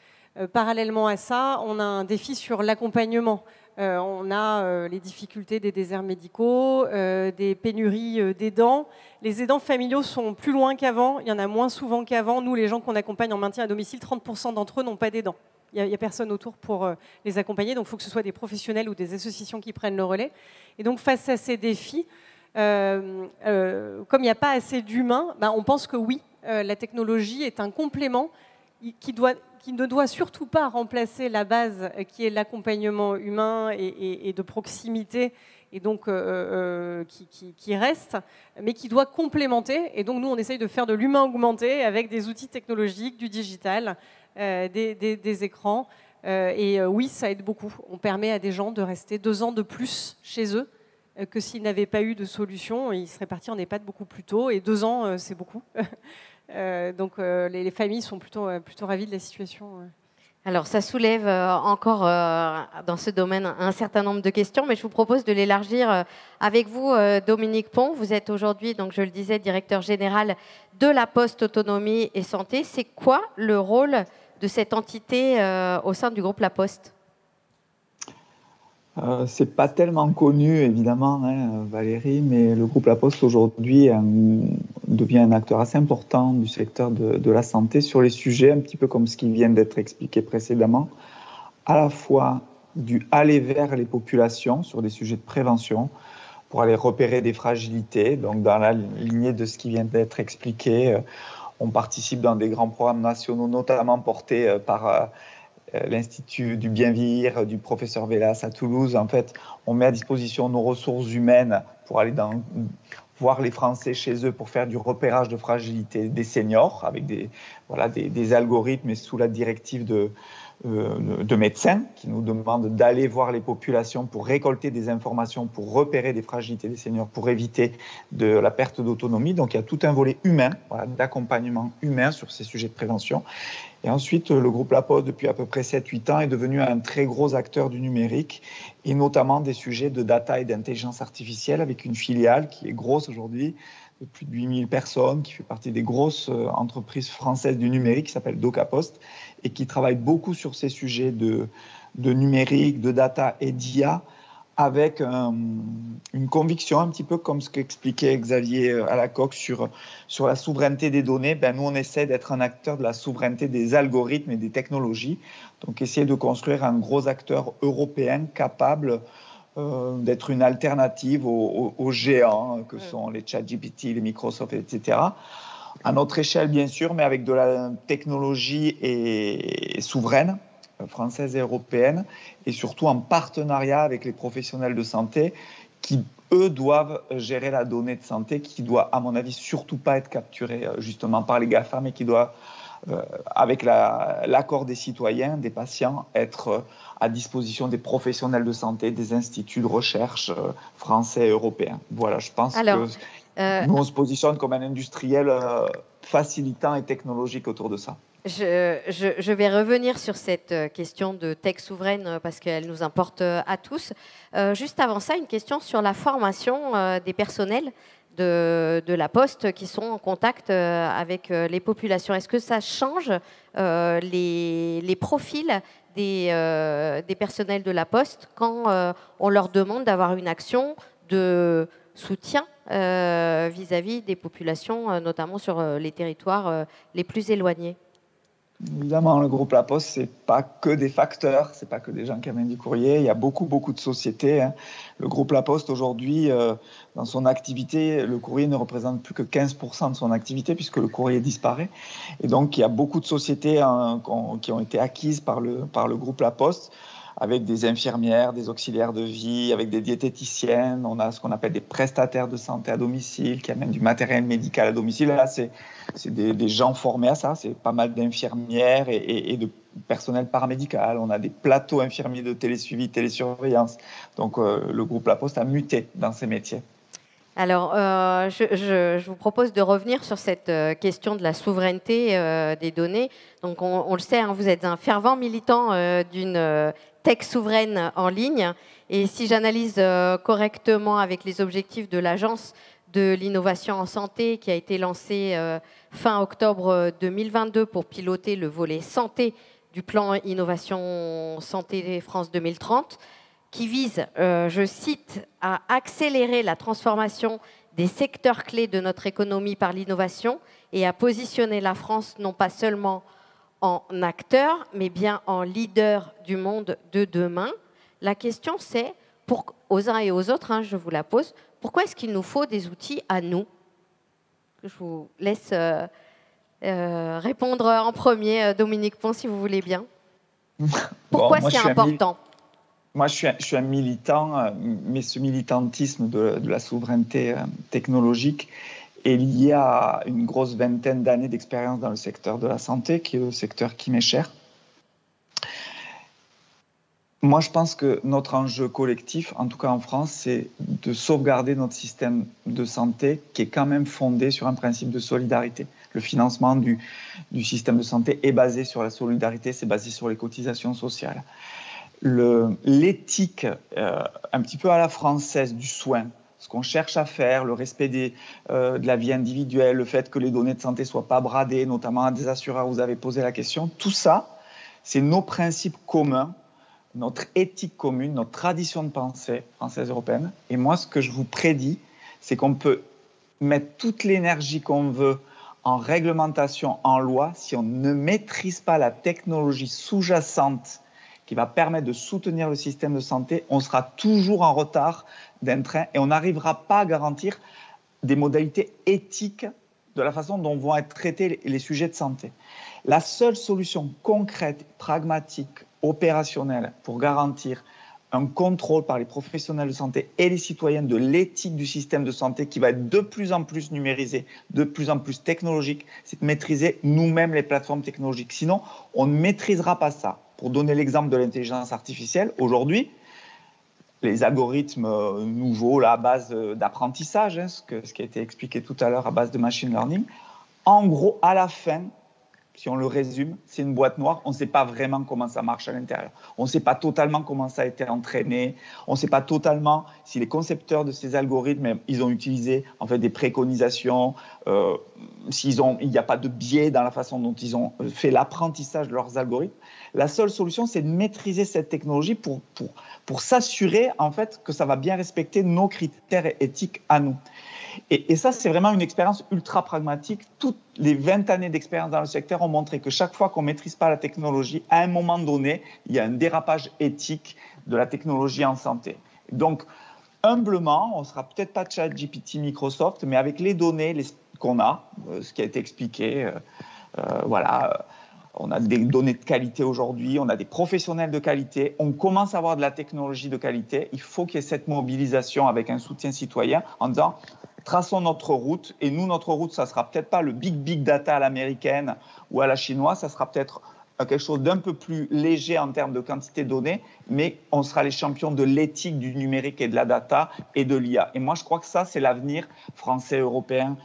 Parallèlement à ça, on a un défi sur l'accompagnement. On a les difficultés des déserts médicaux, des pénuries d'aidants. Les aidants familiaux sont plus loin qu'avant, il y en a moins souvent qu'avant. Nous, les gens qu'on accompagne en maintien à domicile, 30% d'entre eux n'ont pas d'aidants. Il n'y a personne autour pour les accompagner, donc il faut que ce soit des professionnels ou des associations qui prennent le relais. Et donc face à ces défis, comme il n'y a pas assez d'humains, on pense que oui, la technologie est un complément qui ne doit surtout pas remplacer la base qui est l'accompagnement humain et de proximité, et donc qui reste, mais qui doit complémenter. Et donc nous, on essaye de faire de l'humain augmenté avec des outils technologiques, du digital, des écrans. Et oui, ça aide beaucoup. On permet à des gens de rester 2 ans de plus chez eux que s'il n'avait pas eu de solution, il serait parti en EHPAD beaucoup plus tôt. Et 2 ans, c'est beaucoup. Donc les familles sont plutôt ravies de la situation. Alors, ça soulève encore dans ce domaine un certain nombre de questions, mais je vous propose de l'élargir avec vous, Dominique Pont. Vous êtes aujourd'hui, donc je le disais, directeur général de la Poste Autonomie et Santé. C'est quoi le rôle de cette entité au sein du groupe La Poste ? C'est pas tellement connu, évidemment, hein, Valérie, mais le groupe La Poste aujourd'hui devient un acteur assez important du secteur de la santé sur les sujets, un petit peu comme ce qui vient d'être expliqué précédemment, à la fois du aller vers les populations sur des sujets de prévention, pour aller repérer des fragilités. Donc, dans la lignée de ce qui vient d'être expliqué, on participe dans des grands programmes nationaux, notamment portés par l'Institut du bien vieillir du professeur Vélas à Toulouse. En fait, on met à disposition nos ressources humaines pour aller voir les Français chez eux pour faire du repérage de fragilité des seniors avec des algorithmes et sous la directive de médecins qui nous demandent d'aller voir les populations pour récolter des informations, pour repérer des fragilités des seniors, pour éviter de la perte d'autonomie. Donc il y a tout un volet humain, d'accompagnement humain sur ces sujets de prévention. Et ensuite, le groupe La Poste, depuis à peu près 7-8 ans, est devenu un très gros acteur du numérique, et notamment des sujets de data et d'intelligence artificielle, avec une filiale qui est grosse aujourd'hui, de plus de 8000 personnes, qui fait partie des grosses entreprises françaises du numérique, qui s'appelle DocaPost, et qui travaille beaucoup sur ces sujets de numérique, de data et d'IA, avec une conviction, un petit peu comme ce qu'expliquait Xavier Alacoque sur la souveraineté des données. Nous, on essaie d'être un acteur de la souveraineté des algorithmes et des technologies. Donc, essayer de construire un gros acteur européen capable d'être une alternative aux géants que sont les ChatGPT, les Microsoft, etc. À notre échelle, bien sûr, mais avec de la technologie et souveraine, française et européenne, et surtout en partenariat avec les professionnels de santé qui, eux, doivent gérer la donnée de santé qui doit, à mon avis, surtout pas être capturée justement par les GAFA, mais qui doit, avec l'accord des citoyens, des patients, être à disposition des professionnels de santé, des instituts de recherche français et européens. Voilà, je pense que nous, on se positionne comme un industriel facilitant et technologique autour de ça. Je vais revenir sur cette question de tech souveraine parce qu'elle nous importe à tous. Juste avant ça, une question sur la formation des personnels de la Poste qui sont en contact avec les populations. Est-ce que ça change les profils des personnels de la Poste quand on leur demande d'avoir une action de soutien vis-à-vis des populations, notamment sur les territoires les plus éloignés ? Évidemment, le groupe La Poste, c'est pas que des facteurs, c'est pas que des gens qui amènent du courrier. Il y a beaucoup de sociétés. Le groupe La Poste, aujourd'hui, dans son activité, le courrier ne représente plus que 15% de son activité puisque le courrier disparaît. Et donc, il y a beaucoup de sociétés qui ont été acquises par le groupe La Poste, avec des infirmières, des auxiliaires de vie, avec des diététiciennes. On a ce qu'on appelle des prestataires de santé à domicile qui amènent du matériel médical à domicile. Là, c'est des gens formés à ça. C'est pas mal d'infirmières et de personnel paramédical. On a des plateaux infirmiers de télésuivi, télésurveillance. Donc, le groupe La Poste a muté dans ces métiers. Alors, je vous propose de revenir sur cette question de la souveraineté des données. Donc, on le sait, vous êtes un fervent militant d'une tech souveraine en ligne. Et si j'analyse correctement avec les objectifs de l'Agence de l'innovation en santé qui a été lancée fin octobre 2022 pour piloter le volet santé du plan Innovation Santé France 2030, qui vise, je cite, à accélérer la transformation des secteurs clés de notre économie par l'innovation et à positionner la France non pas seulement en acteur, mais bien en leader du monde de demain. La question, c'est, aux uns et aux autres, je vous la pose, pourquoi est-ce qu'il nous faut des outils à nous ? Je vous laisse répondre en premier, Dominique Pont, si vous voulez bien. Pourquoi c'est important ? Moi, je suis un militant, mais ce militantisme de la souveraineté technologique est lié à une grosse vingtaine d'années d'expérience dans le secteur de la santé, qui est le secteur qui m'est cher. Moi, je pense que notre enjeu collectif, en tout cas en France, c'est de sauvegarder notre système de santé qui est quand même fondé sur un principe de solidarité. Le financement du système de santé est basé sur la solidarité, c'est basé sur les cotisations sociales. L'éthique, un petit peu à la française du soin, ce qu'on cherche à faire, le respect de la vie individuelle, le fait que les données de santé ne soient pas bradées, notamment à des assureurs, vous avez posé la question, tout ça, c'est nos principes communs, notre éthique commune, notre tradition de pensée française européenne. Et moi, ce que je vous prédis, c'est qu'on peut mettre toute l'énergie qu'on veut en réglementation, en loi, si on ne maîtrise pas la technologie sous-jacente qui va permettre de soutenir le système de santé, on sera toujours en retard d'un train et on n'arrivera pas à garantir des modalités éthiques de la façon dont vont être traités les sujets de santé. La seule solution concrète, pragmatique, opérationnelle pour garantir un contrôle par les professionnels de santé et les citoyens de l'éthique du système de santé qui va être de plus en plus numérisé, de plus en plus technologique, c'est de maîtriser nous-mêmes les plateformes technologiques. Sinon, on ne maîtrisera pas ça. Pour donner l'exemple de l'intelligence artificielle, aujourd'hui, les algorithmes nouveaux là, à base d'apprentissage, ce qui a été expliqué tout à l'heure à base de machine learning, en gros, à la fin, si on le résume, c'est une boîte noire. On ne sait pas vraiment comment ça marche à l'intérieur. On ne sait pas totalement comment ça a été entraîné. On ne sait pas totalement si les concepteurs de ces algorithmes, ils ont utilisé en fait des préconisations, il n'y a pas de biais dans la façon dont ils ont fait l'apprentissage de leurs algorithmes. La seule solution, c'est de maîtriser cette technologie pour s'assurer en fait que ça va bien respecter nos critères éthiques à nous. Et ça, c'est vraiment une expérience ultra pragmatique. Toutes les 20 années d'expérience dans le secteur ont montré que chaque fois qu'on ne maîtrise pas la technologie, à un moment donné, il y a un dérapage éthique de la technologie en santé. Donc, humblement, on ne sera peut-être pas ChatGPT Microsoft, mais avec les données qu'on a, ce qui a été expliqué, voilà, on a des données de qualité aujourd'hui, on a des professionnels de qualité, on commence à avoir de la technologie de qualité. Il faut qu'il y ait cette mobilisation avec un soutien citoyen en disant traçons notre route. Et nous, notre route, ça ne sera peut-être pas le big data à l'américaine ou à la chinoise, ça sera peut-être quelque chose d'un peu plus léger en termes de quantité de données, mais on sera les champions de l'éthique du numérique et de la data et de l'IA. Et moi, je crois que ça, c'est l'avenir français, européen,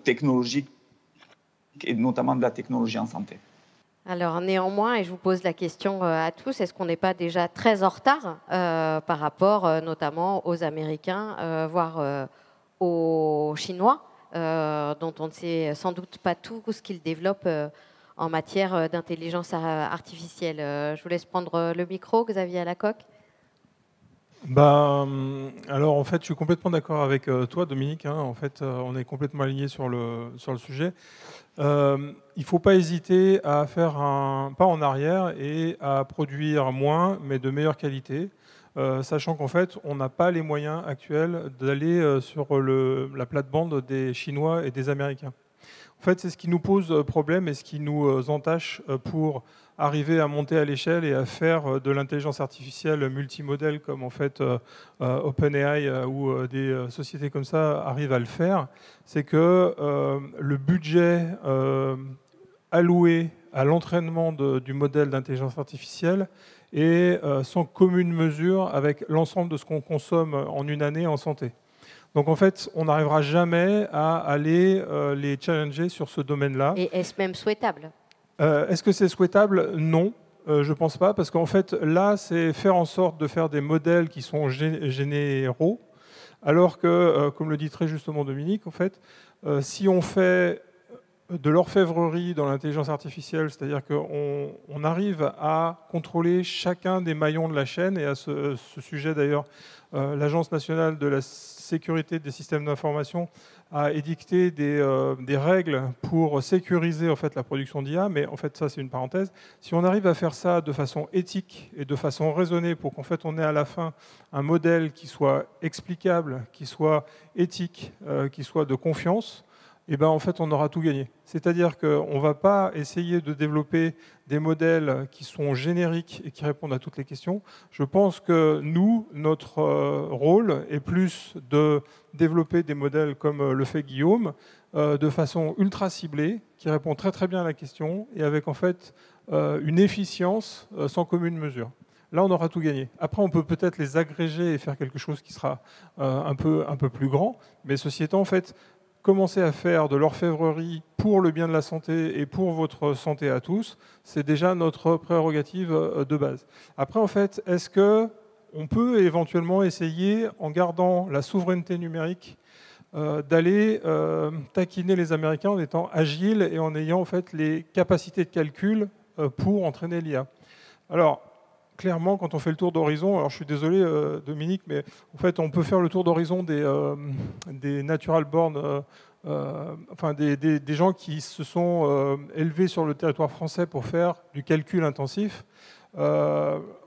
technologique et notamment de la technologie en santé. Alors néanmoins, et je vous pose la question à tous, est-ce qu'on n'est pas déjà très en retard par rapport notamment aux Américains, voire aux Chinois, dont on ne sait sans doute pas tout ce qu'ils développent en matière d'intelligence artificielle. Je vous laisse prendre le micro, Xavier Alacoque. Alors en fait, je suis complètement d'accord avec toi, Dominique. En fait, on est complètement alignés sur le sujet. Il ne faut pas hésiter à faire un pas en arrière et à produire moins, mais de meilleure qualité, sachant qu'en fait, on n'a pas les moyens actuels d'aller sur la plate-bande des Chinois et des Américains. En fait, c'est ce qui nous pose problème et ce qui nous entache pour arriver à monter à l'échelle et à faire de l'intelligence artificielle multimodèle comme en fait OpenAI ou des sociétés comme ça arrivent à le faire. C'est que le budget alloué à l'entraînement du modèle d'intelligence artificielle est sans commune mesure avec l'ensemble de ce qu'on consomme en une année en santé. Donc en fait, on n'arrivera jamais à aller les challenger sur ce domaine-là. Et est-ce même souhaitable ? Est-ce que c'est souhaitable ? Non, je ne pense pas, parce qu'en fait, là, c'est faire en sorte de faire des modèles qui sont généraux, alors que, comme le dit très justement Dominique, en fait, si on fait de l'orfèvrerie dans l'intelligence artificielle, c'est-à-dire qu'on arrive à contrôler chacun des maillons de la chaîne, et à ce sujet d'ailleurs, l'Agence nationale de la sécurité des systèmes d'information a édicté des règles pour sécuriser en fait la production d'IA, mais en fait ça c'est une parenthèse. Si on arrive à faire ça de façon éthique et de façon raisonnée pour qu'en fait on ait à la fin un modèle qui soit explicable, qui soit éthique, qui soit de confiance, et ben en fait on aura tout gagné. C'est-à-dire qu'on ne va pas essayer de développer des modèles qui sont génériques et qui répondent à toutes les questions. Je pense que nous, notre rôle est plus de développer des modèles comme le fait Guillaume, de façon ultra ciblée, qui répond très très bien à la question et avec en fait une efficience sans commune mesure. là on aura tout gagné. Après, on peut peut-être les agréger et faire quelque chose qui sera un peu plus grand, mais ceci étant, en fait, commencer à faire de l'orfèvrerie pour le bien de la santé et pour votre santé à tous, c'est déjà notre prérogative de base. Après, en fait, est-ce qu'on peut éventuellement essayer, en gardant la souveraineté numérique, d'aller taquiner les Américains en étant agiles et en ayant en fait les capacités de calcul pour entraîner l'IA. Alors, clairement, quand on fait le tour d'horizon, alors je suis désolé Dominique, mais en fait on peut faire le tour d'horizon des natural born, enfin des gens qui se sont élevés sur le territoire français pour faire du calcul intensif.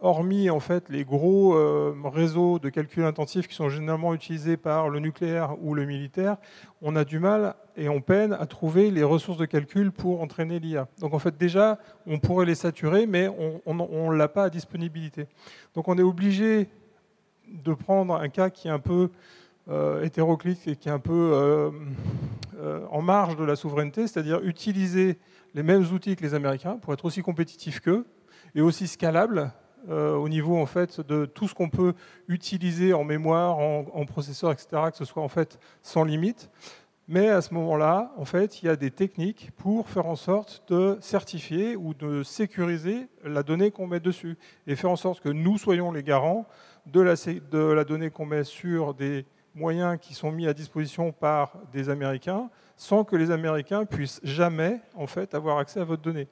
Hormis en fait les gros réseaux de calcul intensif qui sont généralement utilisés par le nucléaire ou le militaire, on a du mal et on peine à trouver les ressources de calcul pour entraîner l'IA. Donc en fait déjà on pourrait les saturer, mais on ne l'a pas à disponibilité. Donc on est obligé de prendre un cas qui est un peu hétéroclite et qui est un peu en marge de la souveraineté, c'est-à-dire utiliser les mêmes outils que les Américains pour être aussi compétitifs qu'eux, et aussi scalable au niveau en fait, de tout ce qu'on peut utiliser en mémoire, en processeur, etc., que ce soit en fait sans limite. Mais à ce moment-là, en fait, il y a des techniques pour faire en sorte de certifier ou de sécuriser la donnée qu'on met dessus et faire en sorte que nous soyons les garants de la donnée qu'on met sur des moyens qui sont mis à disposition par des Américains sans que les Américains puissent jamais en fait, avoir accès à votre donnée.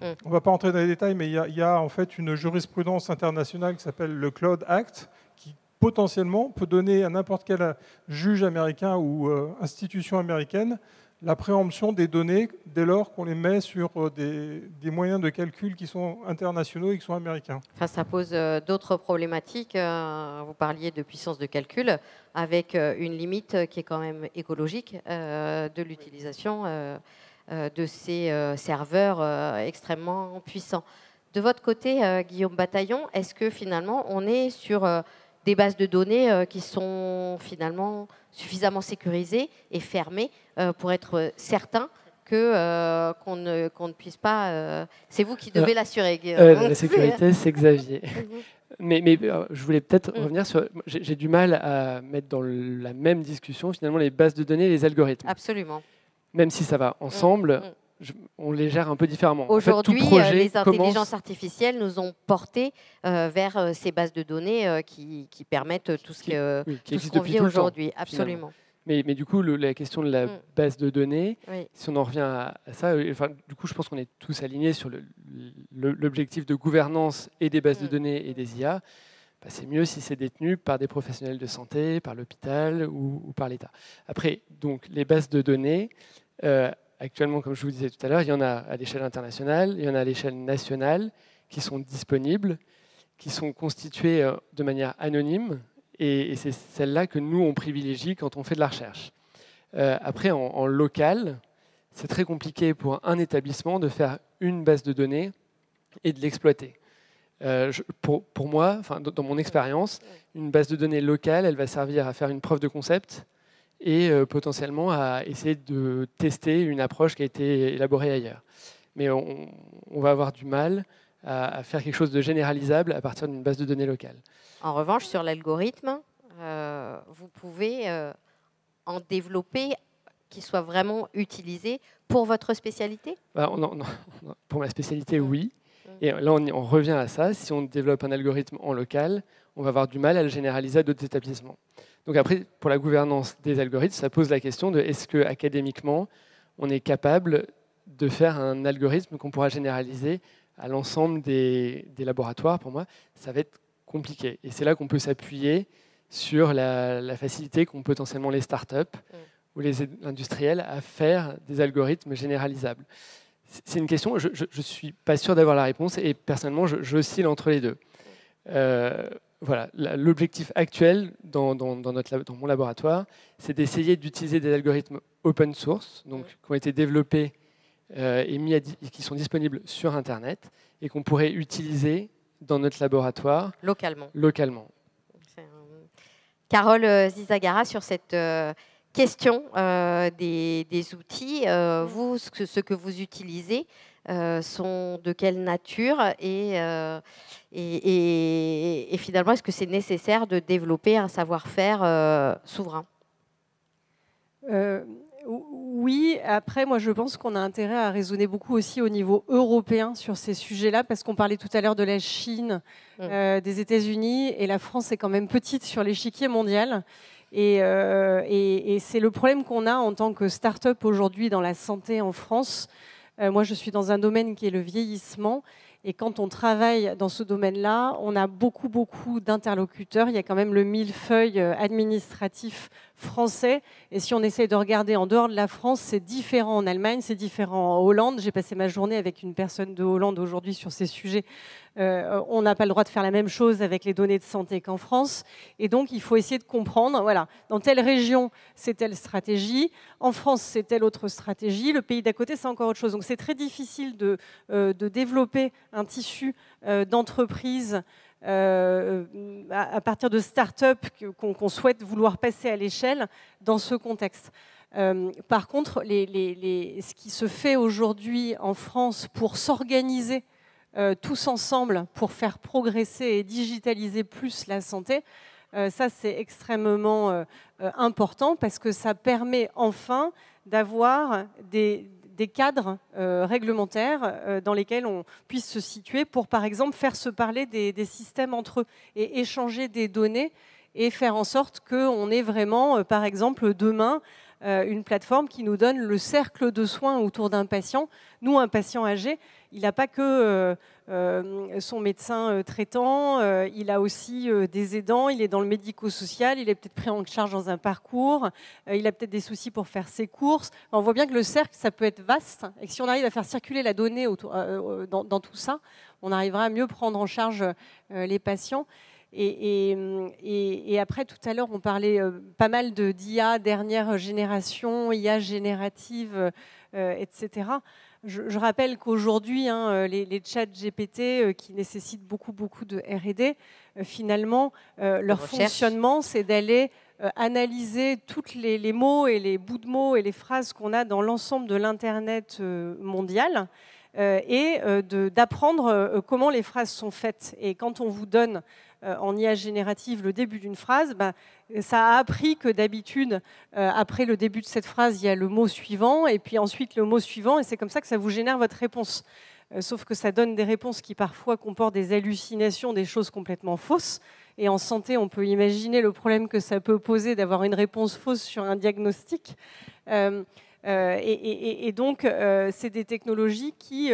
On ne va pas entrer dans les détails, mais il y a en fait une jurisprudence internationale qui s'appelle le Cloud Act, qui potentiellement peut donner à n'importe quel juge américain ou institution américaine la préemption des données dès lors qu'on les met sur des moyens de calcul qui sont internationaux et qui sont américains. Enfin, ça pose d'autres problématiques. Vous parliez de puissance de calcul, avec une limite qui est quand même écologique de l'utilisation de ces serveurs extrêmement puissants. De votre côté, Guillaume Bataillon, est-ce que finalement on est sur des bases de données qui sont finalement suffisamment sécurisées et fermées pour être certain qu'on ne puisse pas... c'est vous qui devez l'assurer. La sécurité, c'est Xavier. Mais je voulais peut-être revenir sur... J'ai du mal à mettre dans la même discussion finalement les bases de données et les algorithmes. Absolument. Même si ça va ensemble, on les gère un peu projet Aujourd'hui, les intelligences artificielles nous ont portés vers ces bases de données qui permettent tout ce qu'on vit aujourd'hui. Absolument. Mais du coup, la question de la base de données, si on en revient à ça, du coup, je pense qu'on est tous alignés sur l'objectif de gouvernance et des bases de données et des IA. C'est mieux si c'est détenu par des professionnels de santé, par l'hôpital ou par l'État. Après, donc, les bases de données, actuellement, comme je vous disais tout à l'heure, il y en a à l'échelle internationale, il y en a à l'échelle nationale qui sont disponibles, qui sont constituées de manière anonyme, et c'est celle-là que nous, on privilégie quand on fait de la recherche. Après, en local, c'est très compliqué pour un établissement de faire une base de données et de l'exploiter. Pour moi, dans mon expérience, une base de données locale, elle va servir à faire une preuve de concept et potentiellement à essayer de tester une approche qui a été élaborée ailleurs. Mais on va avoir du mal à faire quelque chose de généralisable à partir d'une base de données locale. En revanche, sur l'algorithme, vous pouvez en développer qui soit vraiment utilisé pour votre spécialité ? Pour ma spécialité, oui. Et là, on revient à ça. Si on développe un algorithme en local, on va avoir du mal à le généraliser à d'autres établissements. Donc après, pour la gouvernance des algorithmes, ça pose la question de est-ce qu'académiquement, on est capable de faire un algorithme qu'on pourra généraliser à l'ensemble des laboratoires. Pour moi, ça va être compliqué. Et c'est là qu'on peut s'appuyer sur la facilité qu'ont potentiellement les startups ou les industriels à faire des algorithmes généralisables. C'est une question, je ne suis pas sûr d'avoir la réponse et personnellement, j'oscille entre les deux. Voilà, l'objectif actuel dans mon laboratoire, c'est d'essayer d'utiliser des algorithmes open source, donc qui ont été développés et qui sont disponibles sur Internet et qu'on pourrait utiliser dans notre laboratoire localement. Carole Zizagara, sur cette question des outils, vous, ce que vous utilisez, sont de quelle nature et finalement, est-ce que c'est nécessaire de développer un savoir-faire souverain? Oui, après, moi, je pense qu'on a intérêt à raisonner beaucoup aussi au niveau européen sur ces sujets-là, parce qu'on parlait tout à l'heure de la Chine, des États-Unis, et la France est quand même petite sur l'échiquier mondial. Et c'est le problème qu'on a en tant que start-up aujourd'hui dans la santé en France. Moi, je suis dans un domaine qui est le vieillissement. Et quand on travaille dans ce domaine-là, on a beaucoup d'interlocuteurs. Il y a quand même le millefeuille administratif français. Et si on essaye de regarder en dehors de la France, c'est différent en Allemagne, c'est différent en Hollande. J'ai passé ma journée avec une personne de Hollande aujourd'hui sur ces sujets. On n'a pas le droit de faire la même chose avec les données de santé qu'en France. Et donc, il faut essayer de comprendre, voilà, dans telle région, c'est telle stratégie. En France, c'est telle autre stratégie. Le pays d'à côté, c'est encore autre chose. Donc, c'est très difficile de développer un tissu d'entreprise à partir de start-up qu'on souhaite vouloir passer à l'échelle dans ce contexte. Par contre, ce qui se fait aujourd'hui en France pour s'organiser tous ensemble pour faire progresser et digitaliser plus la santé, ça c'est extrêmement important parce que ça permet enfin d'avoir des cadres réglementaires dans lesquels on puisse se situer pour, par exemple, faire se parler des systèmes entre eux et échanger des données et faire en sorte qu'on ait vraiment, par exemple, demain, une plateforme qui nous donne le cercle de soins autour d'un patient. Nous, un patient âgé, il n'a pas que son médecin traitant, il a aussi des aidants, il est dans le médico-social, il est peut-être pris en charge dans un parcours, il a peut-être des soucis pour faire ses courses. On voit bien que le cercle, ça peut être vaste, et que si on arrive à faire circuler la donnée dans tout ça, on arrivera à mieux prendre en charge les patients. Et après, tout à l'heure, on parlait pas mal d'IA, dernière génération, IA générative, etc. Je rappelle qu'aujourd'hui, les chats GPT qui nécessitent beaucoup de R&D, finalement, leur fonctionnement, c'est d'aller analyser tous les mots et les bouts de mots et les phrases qu'on a dans l'ensemble de l'Internet mondial et d'apprendre comment les phrases sont faites. Et quand on vous donne en IA générative le début d'une phrase, ça a appris que d'habitude, après le début de cette phrase, il y a le mot suivant, et puis ensuite le mot suivant, et c'est comme ça que ça vous génère votre réponse. Sauf que ça donne des réponses qui parfois comportent des hallucinations, des choses complètement fausses. Et en santé, on peut imaginer le problème que ça peut poser d'avoir une réponse fausse sur un diagnostic. Et donc, c'est des technologies qui,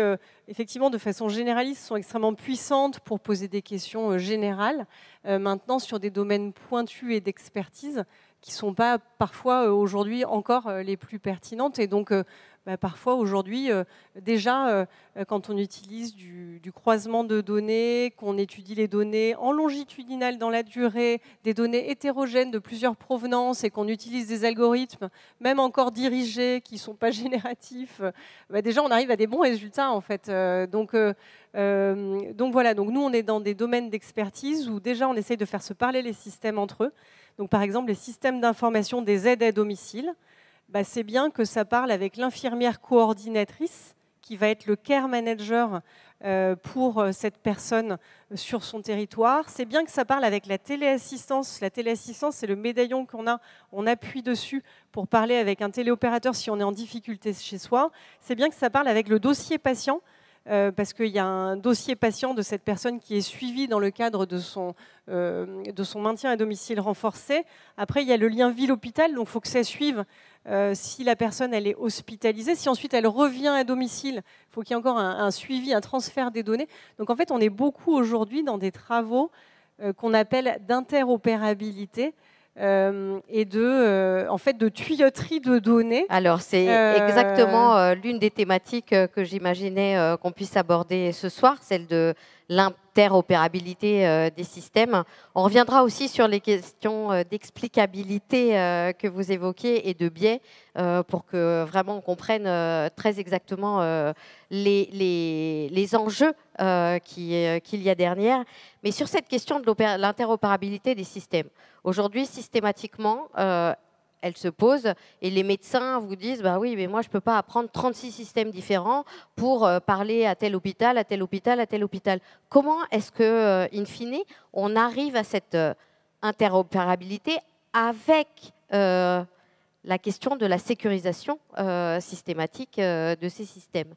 effectivement, de façon généraliste, sont extrêmement puissantes pour poser des questions générales. Maintenant, sur des domaines pointus et d'expertise qui ne sont pas parfois aujourd'hui encore les plus pertinentes. Et donc, parfois aujourd'hui, déjà, quand on utilise du croisement de données, qu'on étudie les données en longitudinal dans la durée, des données hétérogènes de plusieurs provenances et qu'on utilise des algorithmes, même encore dirigés, qui ne sont pas génératifs, déjà on arrive à des bons résultats en fait. Donc voilà, donc nous on est dans des domaines d'expertise où déjà on essaye de faire se parler les systèmes entre eux. Donc par exemple les systèmes d'information des aides à domicile, c'est bien que ça parle avec l'infirmière coordinatrice qui va être le care manager pour cette personne sur son territoire. C'est bien que ça parle avec la téléassistance. La téléassistance, c'est le médaillon qu'on a. On appuie dessus pour parler avec un téléopérateur si on est en difficulté chez soi. C'est bien que ça parle avec le dossier patient. Parce qu'il y a un dossier patient de cette personne qui est suivi dans le cadre de son maintien à domicile renforcé. Après, il y a le lien ville-hôpital, donc il faut que ça suive si la personne elle est hospitalisée. Si ensuite elle revient à domicile, il faut qu'il y ait encore un suivi, un transfert des données. Donc en fait, on est beaucoup aujourd'hui dans des travaux qu'on appelle d'interopérabilité. Et de tuyauterie de données. Alors, c'est exactement l'une des thématiques que j'imaginais qu'on puisse aborder ce soir, celle de l'interopérabilité des systèmes. On reviendra aussi sur les questions d'explicabilité que vous évoquiez et de biais pour que vraiment on comprenne très exactement les enjeux qu'il y a derrière. Mais sur cette question de l'interopérabilité des systèmes, aujourd'hui, systématiquement, elle se pose et les médecins vous disent bah oui, mais moi je ne peux pas apprendre 36 systèmes différents pour parler à tel hôpital, à tel hôpital, à tel hôpital. Comment est-ce que, in fine, on arrive à cette interopérabilité avec la question de la sécurisation systématique de ces systèmes?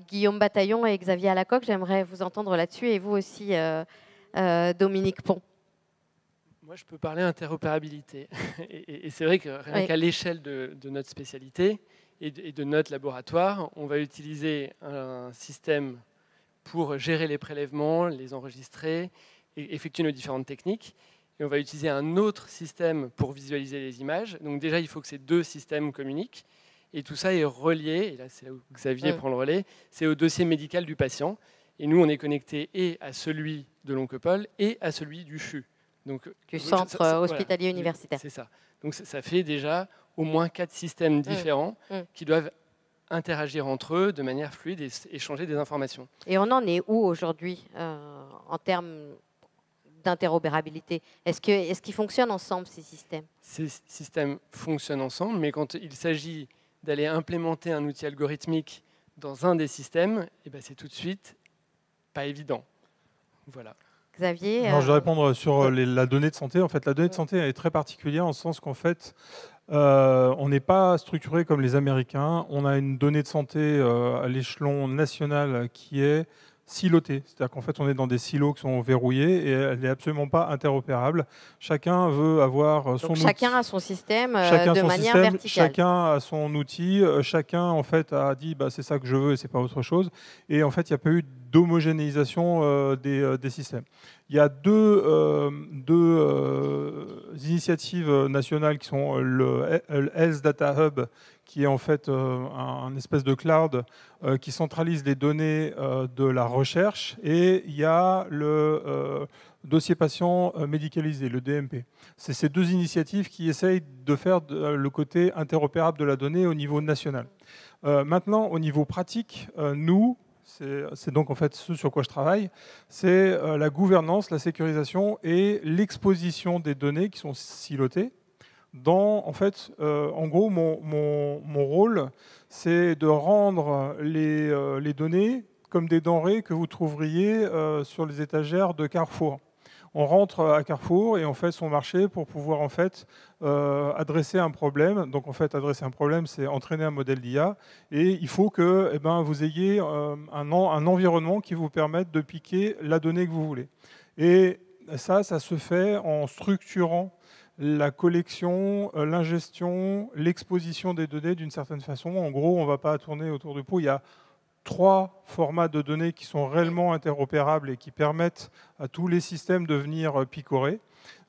Guillaume Bataillon et Xavier Alacoque, j'aimerais vous entendre là-dessus, et vous aussi, Dominique Pont. Moi, je peux parler interopérabilité. Et c'est vrai que rien qu'à l'échelle de notre spécialité et de notre laboratoire, on va utiliser un système pour gérer les prélèvements, les enregistrer et effectuer nos différentes techniques. Et on va utiliser un autre système pour visualiser les images. Donc déjà, il faut que ces deux systèmes communiquent. Et tout ça est relié, et là c'est là où Xavier prend le relais, c'est au dossier médical du patient. Et nous, on est connecté et à celui de l'Oncopole et à celui du CHU. Donc, du centre hospitalier universitaire. C'est ça. Donc ça fait déjà au moins 4 systèmes différents qui doivent interagir entre eux de manière fluide et échanger des informations. Et on en est où aujourd'hui en termes d'interopérabilité? Est-ce qu'ils fonctionnent ensemble, ces systèmes? Ces systèmes fonctionnent ensemble, mais quand il s'agit d'aller implémenter un outil algorithmique dans un des systèmes, eh ben c'est tout de suite pas évident. Voilà. Xavier, je vais répondre sur la donnée de santé. En fait, la donnée de santé elle est très particulière en ce sens qu'en fait, on n'est pas structuré comme les Américains. On a une donnée de santé à l'échelon national qui est silotée. C'est-à-dire qu'en fait, on est dans des silos qui sont verrouillés et elle n'est absolument pas interopérable. Chacun veut avoir son outil. Chacun a son système de manière verticale. Chacun a son outil. Chacun, en fait, a dit bah, c'est ça que je veux et c'est pas autre chose. Et en fait, il n'y a pas eu d'homogénéisation des systèmes. Il y a deux initiatives nationales qui sont le Health Data Hub, qui est en fait un espèce de cloud qui centralise les données de la recherche, et il y a le dossier patient médicalisé, le DMP. C'est ces deux initiatives qui essayent de faire le côté interopérable de la donnée au niveau national. Maintenant, au niveau pratique, nous, c'est donc en fait ce sur quoi je travaille, c'est la gouvernance, la sécurisation et l'exposition des données qui sont silotées. En gros, mon rôle, c'est de rendre les données comme des denrées que vous trouveriez sur les étagères de Carrefour. On rentre à Carrefour et on fait son marché pour pouvoir en fait adresser un problème. Donc en fait, adresser un problème, c'est entraîner un modèle d'IA, et il faut que vous ayez un environnement qui vous permette de piquer la donnée que vous voulez. Et ça se fait en structurant la collection, l'ingestion, l'exposition des données d'une certaine façon. En gros, on ne va pas tourner autour du pot. Il y a 3 formats de données qui sont réellement interopérables et qui permettent à tous les systèmes de venir picorer.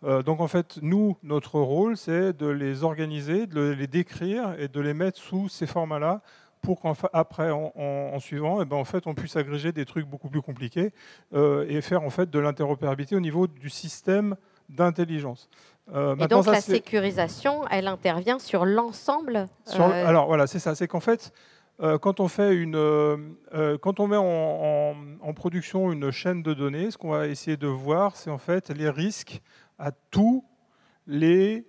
Donc en fait, nous, notre rôle, c'est de les organiser, de les décrire et de les mettre sous ces formats-là pour qu'après, en suivant, en fait, on puisse agréger des trucs beaucoup plus compliqués et faire en fait de l'interopérabilité au niveau du système d'intelligence. Et donc la sécurisation, elle intervient sur l'ensemble Alors voilà, c'est ça. C'est qu'en fait, quand on met en production une chaîne de données, ce qu'on va essayer de voir, c'est en fait les risques à tous les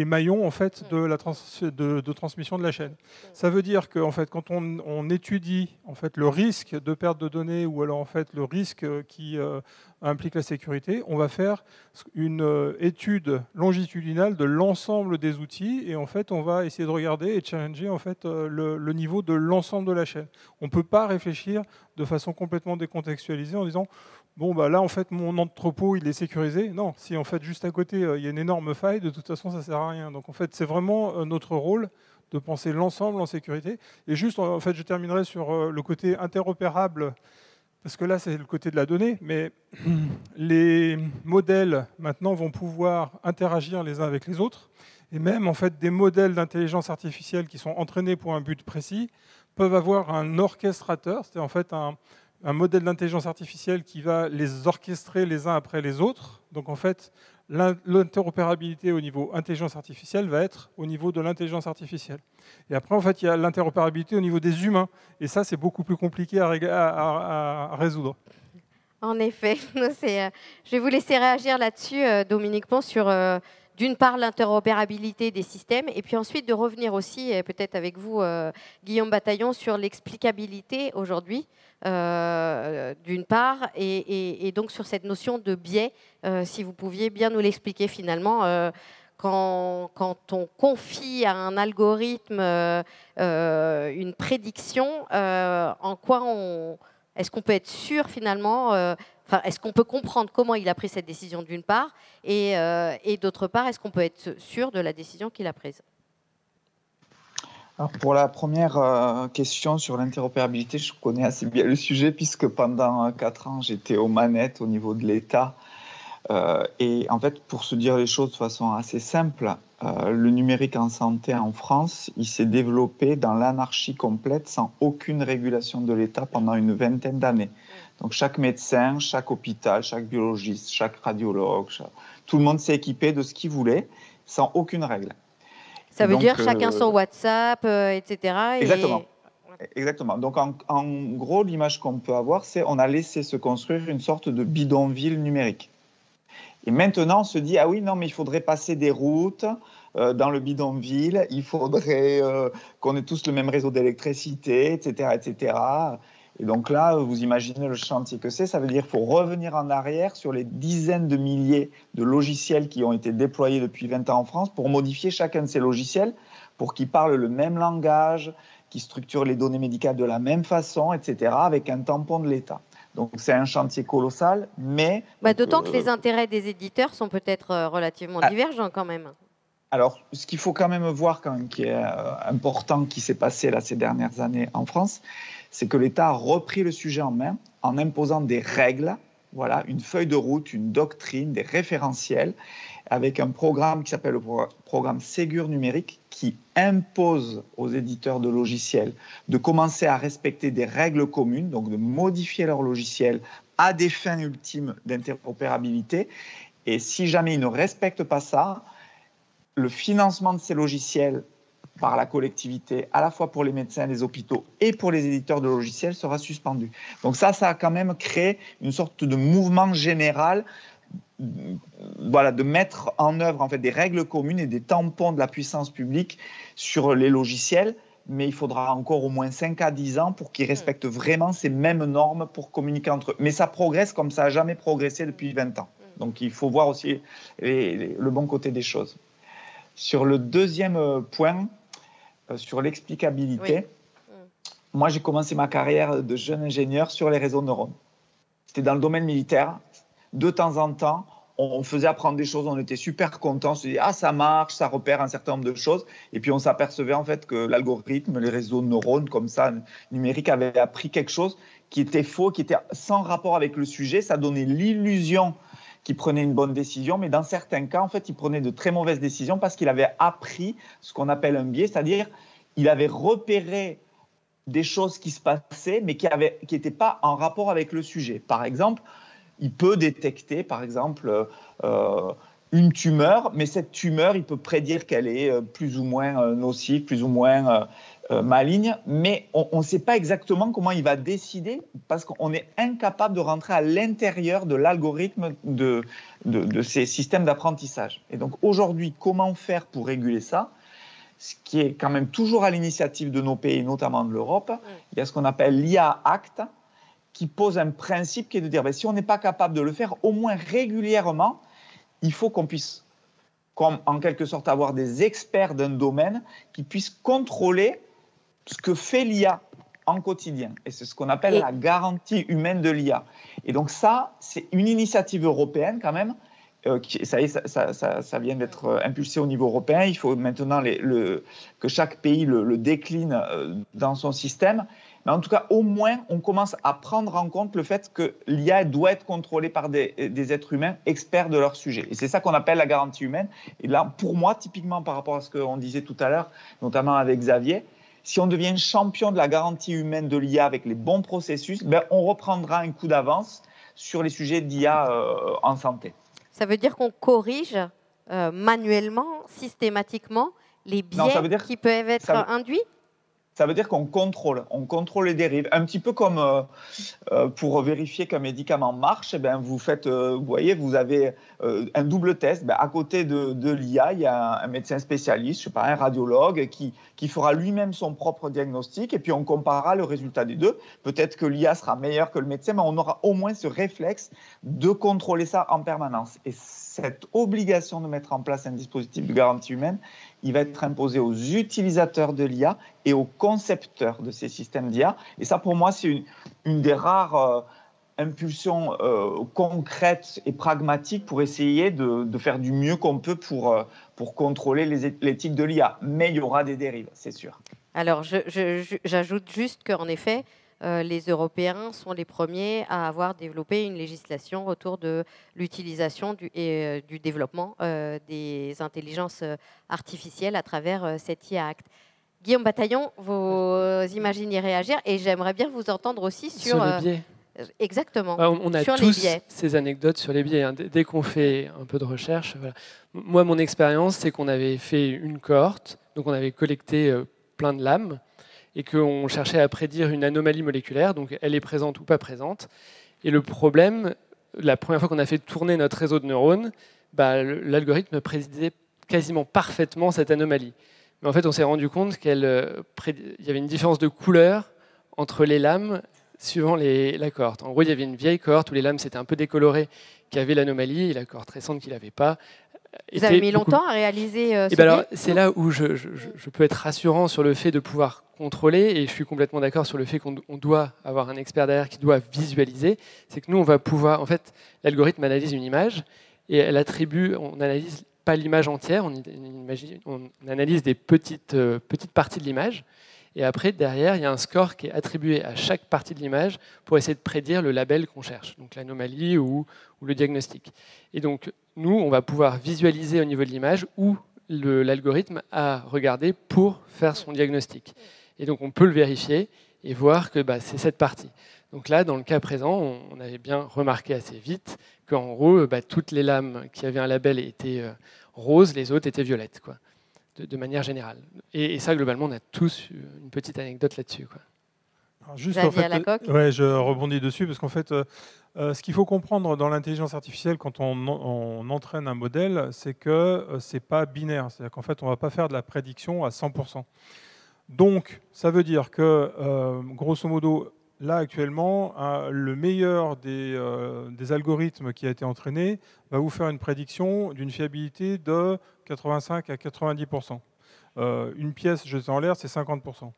maillons en fait de transmission de la chaîne. Ça veut dire que en fait, quand on étudie en fait le risque de perte de données, ou alors en fait le risque qui implique la sécurité, on va faire une étude longitudinale de l'ensemble des outils, et en fait on va essayer de regarder et challenger en fait le niveau de l'ensemble de la chaîne. On ne peut pas réfléchir de façon complètement décontextualisée en disant bon, bah là, en fait, mon entrepôt, il est sécurisé. Non, si en fait, juste à côté, il y a une énorme faille, de toute façon, ça ne sert à rien. Donc, en fait, c'est vraiment notre rôle de penser l'ensemble en sécurité. Et juste, en fait, je terminerai sur le côté interopérable, parce que là, c'est le côté de la donnée, mais les modèles, maintenant, vont pouvoir interagir les uns avec les autres. Et même, en fait, des modèles d'intelligence artificielle qui sont entraînés pour un but précis peuvent avoir un orchestrateur, c'est en fait un modèle d'intelligence artificielle qui va les orchestrer les uns après les autres. Donc en fait, l'interopérabilité au niveau intelligence artificielle va être au niveau de l'intelligence artificielle. Et après, en fait, il y a l'interopérabilité au niveau des humains. Et ça, c'est beaucoup plus compliqué à résoudre. En effet. Je vais vous laisser réagir là-dessus, Dominique Pont, sur d'une part l'interopérabilité des systèmes, et puis ensuite de revenir aussi, et peut-être avec vous, Guillaume Bataillon, sur l'explicabilité aujourd'hui, d'une part, et donc sur cette notion de biais, si vous pouviez bien nous l'expliquer finalement. Quand on confie à un algorithme une prédiction, en quoi est-ce qu'on peut être sûr finalement, est-ce qu'on peut comprendre comment il a pris cette décision d'une part, et d'autre part, est-ce qu'on peut être sûr de la décision qu'il a prise? Alors pour la première question sur l'interopérabilité, je connais assez bien le sujet puisque pendant 4 ans, j'étais aux manettes au niveau de l'État. Et en fait, pour se dire les choses de façon assez simple, le numérique en santé en France, il s'est développé dans l'anarchie complète sans aucune régulation de l'État pendant une vingtaine d'années. Donc chaque médecin, chaque hôpital, chaque biologiste, chaque radiologue, tout le monde s'est équipé de ce qu'il voulait sans aucune règle. Ça veut dire chacun son WhatsApp, etc. Exactement. Exactement. Donc en gros, l'image qu'on peut avoir, c'est on a laissé se construire une sorte de bidonville numérique. Et maintenant, on se dit, ah oui, non, mais il faudrait passer des routes dans le bidonville, il faudrait qu'on ait tous le même réseau d'électricité, etc., etc. Et donc là, vous imaginez le chantier que c'est. Ça veut dire qu'il faut revenir en arrière sur les dizaines de milliers de logiciels qui ont été déployés depuis 20 ans en France pour modifier chacun de ces logiciels pour qu'ils parlent le même langage, qu'ils structurent les données médicales de la même façon, etc., avec un tampon de l'État. Donc c'est un chantier colossal, mais... D'autant que les intérêts des éditeurs sont peut-être relativement divergents quand même. Alors, ce qu'il faut quand même voir, qui est important, qui s'est passé là, ces dernières années en France, c'est que l'État a repris le sujet en main en imposant des règles, voilà, une feuille de route, une doctrine, des référentiels, avec un programme qui s'appelle le programme Ségur numérique, qui impose aux éditeurs de logiciels de commencer à respecter des règles communes, donc de modifier leur logiciel à des fins ultimes d'interopérabilité. Et si jamais ils ne respectent pas ça, le financement de ces logiciels par la collectivité, à la fois pour les médecins, les hôpitaux et pour les éditeurs de logiciels, sera suspendu. Donc ça a quand même créé une sorte de mouvement général, voilà, de mettre en œuvre en fait des règles communes et des tampons de la puissance publique sur les logiciels, mais il faudra encore au moins 5 à 10 ans pour qu'ils respectent vraiment ces mêmes normes pour communiquer entre eux. Mais ça progresse comme ça n'a jamais progressé depuis 20 ans. Donc il faut voir aussi le bon côté des choses. Sur le deuxième point, sur l'explicabilité, moi j'ai commencé ma carrière de jeune ingénieur sur les réseaux de neurones. C'était dans le domaine militaire. De temps en temps, on faisait apprendre des choses, on était super contents, on se disait « Ah, ça marche, ça repère un certain nombre de choses ». Et puis on s'apercevait en fait que l'algorithme, les réseaux de neurones comme ça, numériques, avaient appris quelque chose qui était faux, qui était sans rapport avec le sujet. Ça donnait l'illusion qu'il prenait une bonne décision, mais dans certains cas, en fait, il prenait de très mauvaises décisions parce qu'il avait appris ce qu'on appelle un biais, c'est-à-dire il avait repéré des choses qui se passaient, mais qui n'étaient pas en rapport avec le sujet. Par exemple, il peut détecter, par exemple, une tumeur, mais cette tumeur, il peut prédire qu'elle est plus ou moins nocive, plus ou moins maligne, mais on ne sait pas exactement comment il va décider parce qu'on est incapable de rentrer à l'intérieur de l'algorithme de ces systèmes d'apprentissage. Et donc aujourd'hui, comment faire pour réguler ça ? Ce qui est quand même toujours à l'initiative de nos pays, notamment de l'Europe, il y a ce qu'on appelle l'IA Act, qui pose un principe qui est de dire si on n'est pas capable de le faire, au moins régulièrement, il faut qu'on puisse, en quelque sorte, avoir des experts d'un domaine qui puissent contrôler ce que fait l'IA en quotidien. Et c'est ce qu'on appelle la garantie humaine de l'IA. Et donc ça, c'est une initiative européenne quand même. Ça vient d'être impulsé au niveau européen. Il faut maintenant que chaque pays le décline dans son système. Mais en tout cas, au moins, on commence à prendre en compte le fait que l'IA doit être contrôlée par des êtres humains experts de leur sujet. Et c'est ça qu'on appelle la garantie humaine. Et là, pour moi, typiquement par rapport à ce qu'on disait tout à l'heure, notamment avec Xavier, si on devient champion de la garantie humaine de l'IA avec les bons processus, on reprendra un coup d'avance sur les sujets d'IA en santé. Ça veut dire qu'on corrige manuellement, systématiquement, les biais qui peuvent être induits ? Ça veut dire qu'on contrôle les dérives. Un petit peu comme pour vérifier qu'un médicament marche, eh bien, vous voyez, vous avez un double test. À côté de l'IA, il y a un médecin spécialiste, je sais pas, un radiologue qui fera lui-même son propre diagnostic et puis on comparera le résultat des deux. Peut-être que l'IA sera meilleure que le médecin, mais on aura au moins ce réflexe de contrôler ça en permanence. Et cette obligation de mettre en place un dispositif de garantie humaine, il va être imposé aux utilisateurs de l'IA et aux concepteurs de ces systèmes d'IA. Et ça, pour moi, c'est une des rares impulsions concrètes et pragmatiques pour essayer de faire du mieux qu'on peut pour contrôler l'éthique de l'IA. Mais il y aura des dérives, c'est sûr. Alors, j'ajoute juste qu'en effet, les Européens sont les premiers à avoir développé une législation autour de l'utilisation et du développement des intelligences artificielles à travers cet IA Act. Guillaume Bataillon, vous imaginez réagir et j'aimerais bien vous entendre aussi sur les biais. Exactement. On a sur tous les biais. ces anecdotes sur les biais. Dès qu'on fait un peu de recherche, voilà. Moi, mon expérience, c'est qu'on avait fait une cohorte, donc on avait collecté plein de lames, et qu'on cherchait à prédire une anomalie moléculaire, donc elle est présente ou pas présente. Et le problème, la première fois qu'on a fait tourner notre réseau de neurones, l'algorithme prédisait quasiment parfaitement cette anomalie. Mais en fait, on s'est rendu compte qu'il y avait une différence de couleur entre les lames suivant la cohorte. En gros, il y avait une vieille cohorte où les lames s'étaient un peu décolorées, qui avait l'anomalie, et la cohorte récente qui ne l'avait pas. Vous avez mis longtemps à réaliser ce alors, c'est là où je peux être rassurant sur le fait de pouvoir contrôler, et je suis complètement d'accord sur le fait qu'on doit avoir un expert derrière qui doit visualiser. C'est que nous, on va pouvoir... En fait, l'algorithme analyse une image, et elle attribue... On n'analyse pas l'image entière, on analyse des petites parties de l'image, et après, derrière, il y a un score qui est attribué à chaque partie de l'image pour essayer de prédire le label qu'on cherche, donc l'anomalie ou le diagnostic. Et donc, nous, on va pouvoir visualiser au niveau de l'image où l'algorithme a regardé pour faire son diagnostic. Et donc, on peut le vérifier et voir que c'est cette partie. Donc là, dans le cas présent, on avait bien remarqué assez vite qu'en gros, toutes les lames qui avaient un label étaient roses, les autres étaient violettes, quoi, de manière générale. Et ça, globalement, on a tous une petite anecdote là-dessus, quoi. Alors juste, en fait, je rebondis dessus parce qu'en fait, ce qu'il faut comprendre dans l'intelligence artificielle quand on entraîne un modèle, c'est que c'est pas binaire. C'est-à-dire qu'en fait, on va pas faire de la prédiction à 100%. Donc, ça veut dire que, grosso modo, là actuellement, le meilleur des algorithmes qui a été entraîné va vous faire une prédiction d'une fiabilité de 85 à 90%. Une pièce jetée en l'air, c'est 50%.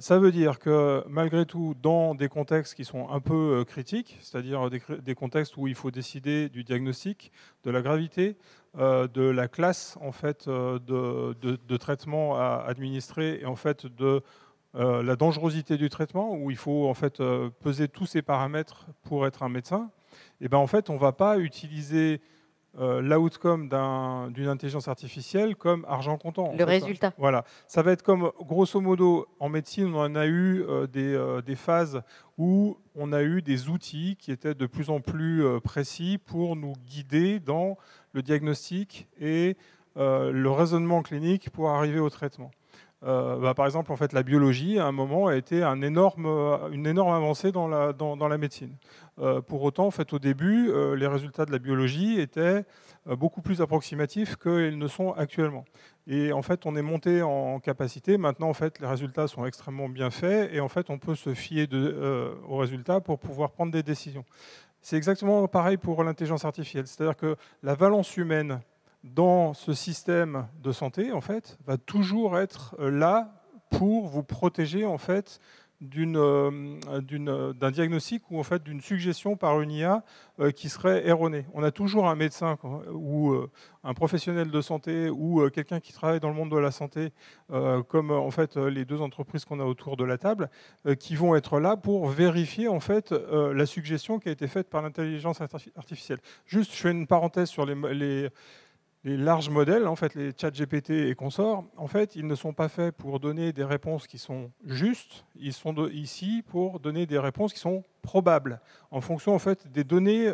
Ça veut dire que malgré tout, dans des contextes qui sont un peu critiques, c'est-à-dire des contextes où il faut décider du diagnostic, de la gravité, de la classe en fait, de traitement à administrer et en fait de la dangerosité du traitement, où il faut en fait peser tous ces paramètres pour être un médecin, et ben en fait on ne va pas utiliser l'outcome d'une intelligence artificielle comme argent comptant. Le résultat. Voilà. Ça va être comme, grosso modo, en médecine, on en a eu des phases où on a eu des outils qui étaient de plus en plus précis pour nous guider dans le diagnostic et le raisonnement clinique pour arriver au traitement. Par exemple, en fait, la biologie, à un moment, a été une énorme avancée dans la médecine. Pour autant, en fait, au début, les résultats de la biologie étaient beaucoup plus approximatifs qu'ils ne sont actuellement. Et en fait, on est monté en capacité. Maintenant, en fait, les résultats sont extrêmement bien faits et en fait, on peut se fier aux résultats pour pouvoir prendre des décisions. C'est exactement pareil pour l'intelligence artificielle. C'est-à-dire que la valence humaine dans ce système de santé, en fait, va toujours être là pour vous protéger, en fait, d'un diagnostic ou en fait d'une suggestion par une IA qui serait erronée. On a toujours un médecin ou un professionnel de santé ou quelqu'un qui travaille dans le monde de la santé, comme en fait les deux entreprises qu'on a autour de la table, qui vont être là pour vérifier en fait la suggestion qui a été faite par l'intelligence artificielle. Juste, je fais une parenthèse sur les larges modèles, en fait, les ChatGPT et consorts, en fait, ils ne sont pas faits pour donner des réponses qui sont justes. Ils sont ici pour donner des réponses qui sont probables, en fonction en fait des données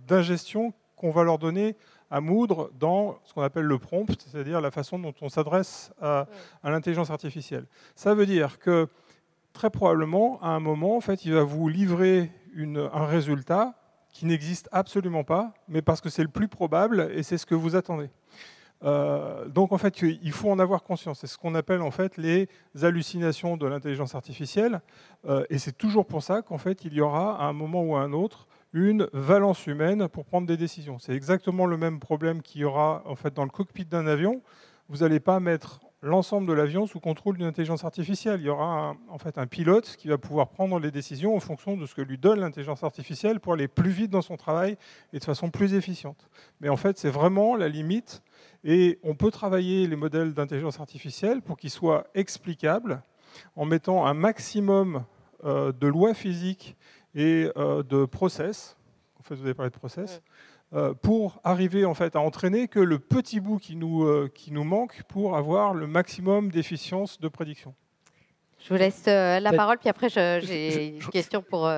d'ingestion qu'on va leur donner à moudre dans ce qu'on appelle le prompt, c'est-à-dire la façon dont on s'adresse à l'intelligence artificielle. Ça veut dire que très probablement, à un moment, en fait, il va vous livrer un résultat qui n'existe absolument pas, mais parce que c'est le plus probable et c'est ce que vous attendez. Donc en fait, il faut en avoir conscience. C'est ce qu'on appelle en fait les hallucinations de l'intelligence artificielle, et c'est toujours pour ça qu'en fait, il y aura à un moment ou à un autre une valence humaine pour prendre des décisions. C'est exactement le même problème qu'il y aura en fait dans le cockpit d'un avion. Vous n'allez pas mettre l'ensemble de l'avion sous contrôle d'une intelligence artificielle. Il y aura en fait un pilote qui va pouvoir prendre les décisions en fonction de ce que lui donne l'intelligence artificielle pour aller plus vite dans son travail et de façon plus efficiente. Mais en fait, c'est vraiment la limite. Et on peut travailler les modèles d'intelligence artificielle pour qu'ils soient explicables en mettant un maximum de lois physiques et de process. En fait, vous avez parlé de process. Pour arriver en fait à entraîner que le petit bout qui nous manque pour avoir le maximum d'efficience de prédiction. Je vous laisse la parole, puis après j'ai une question pour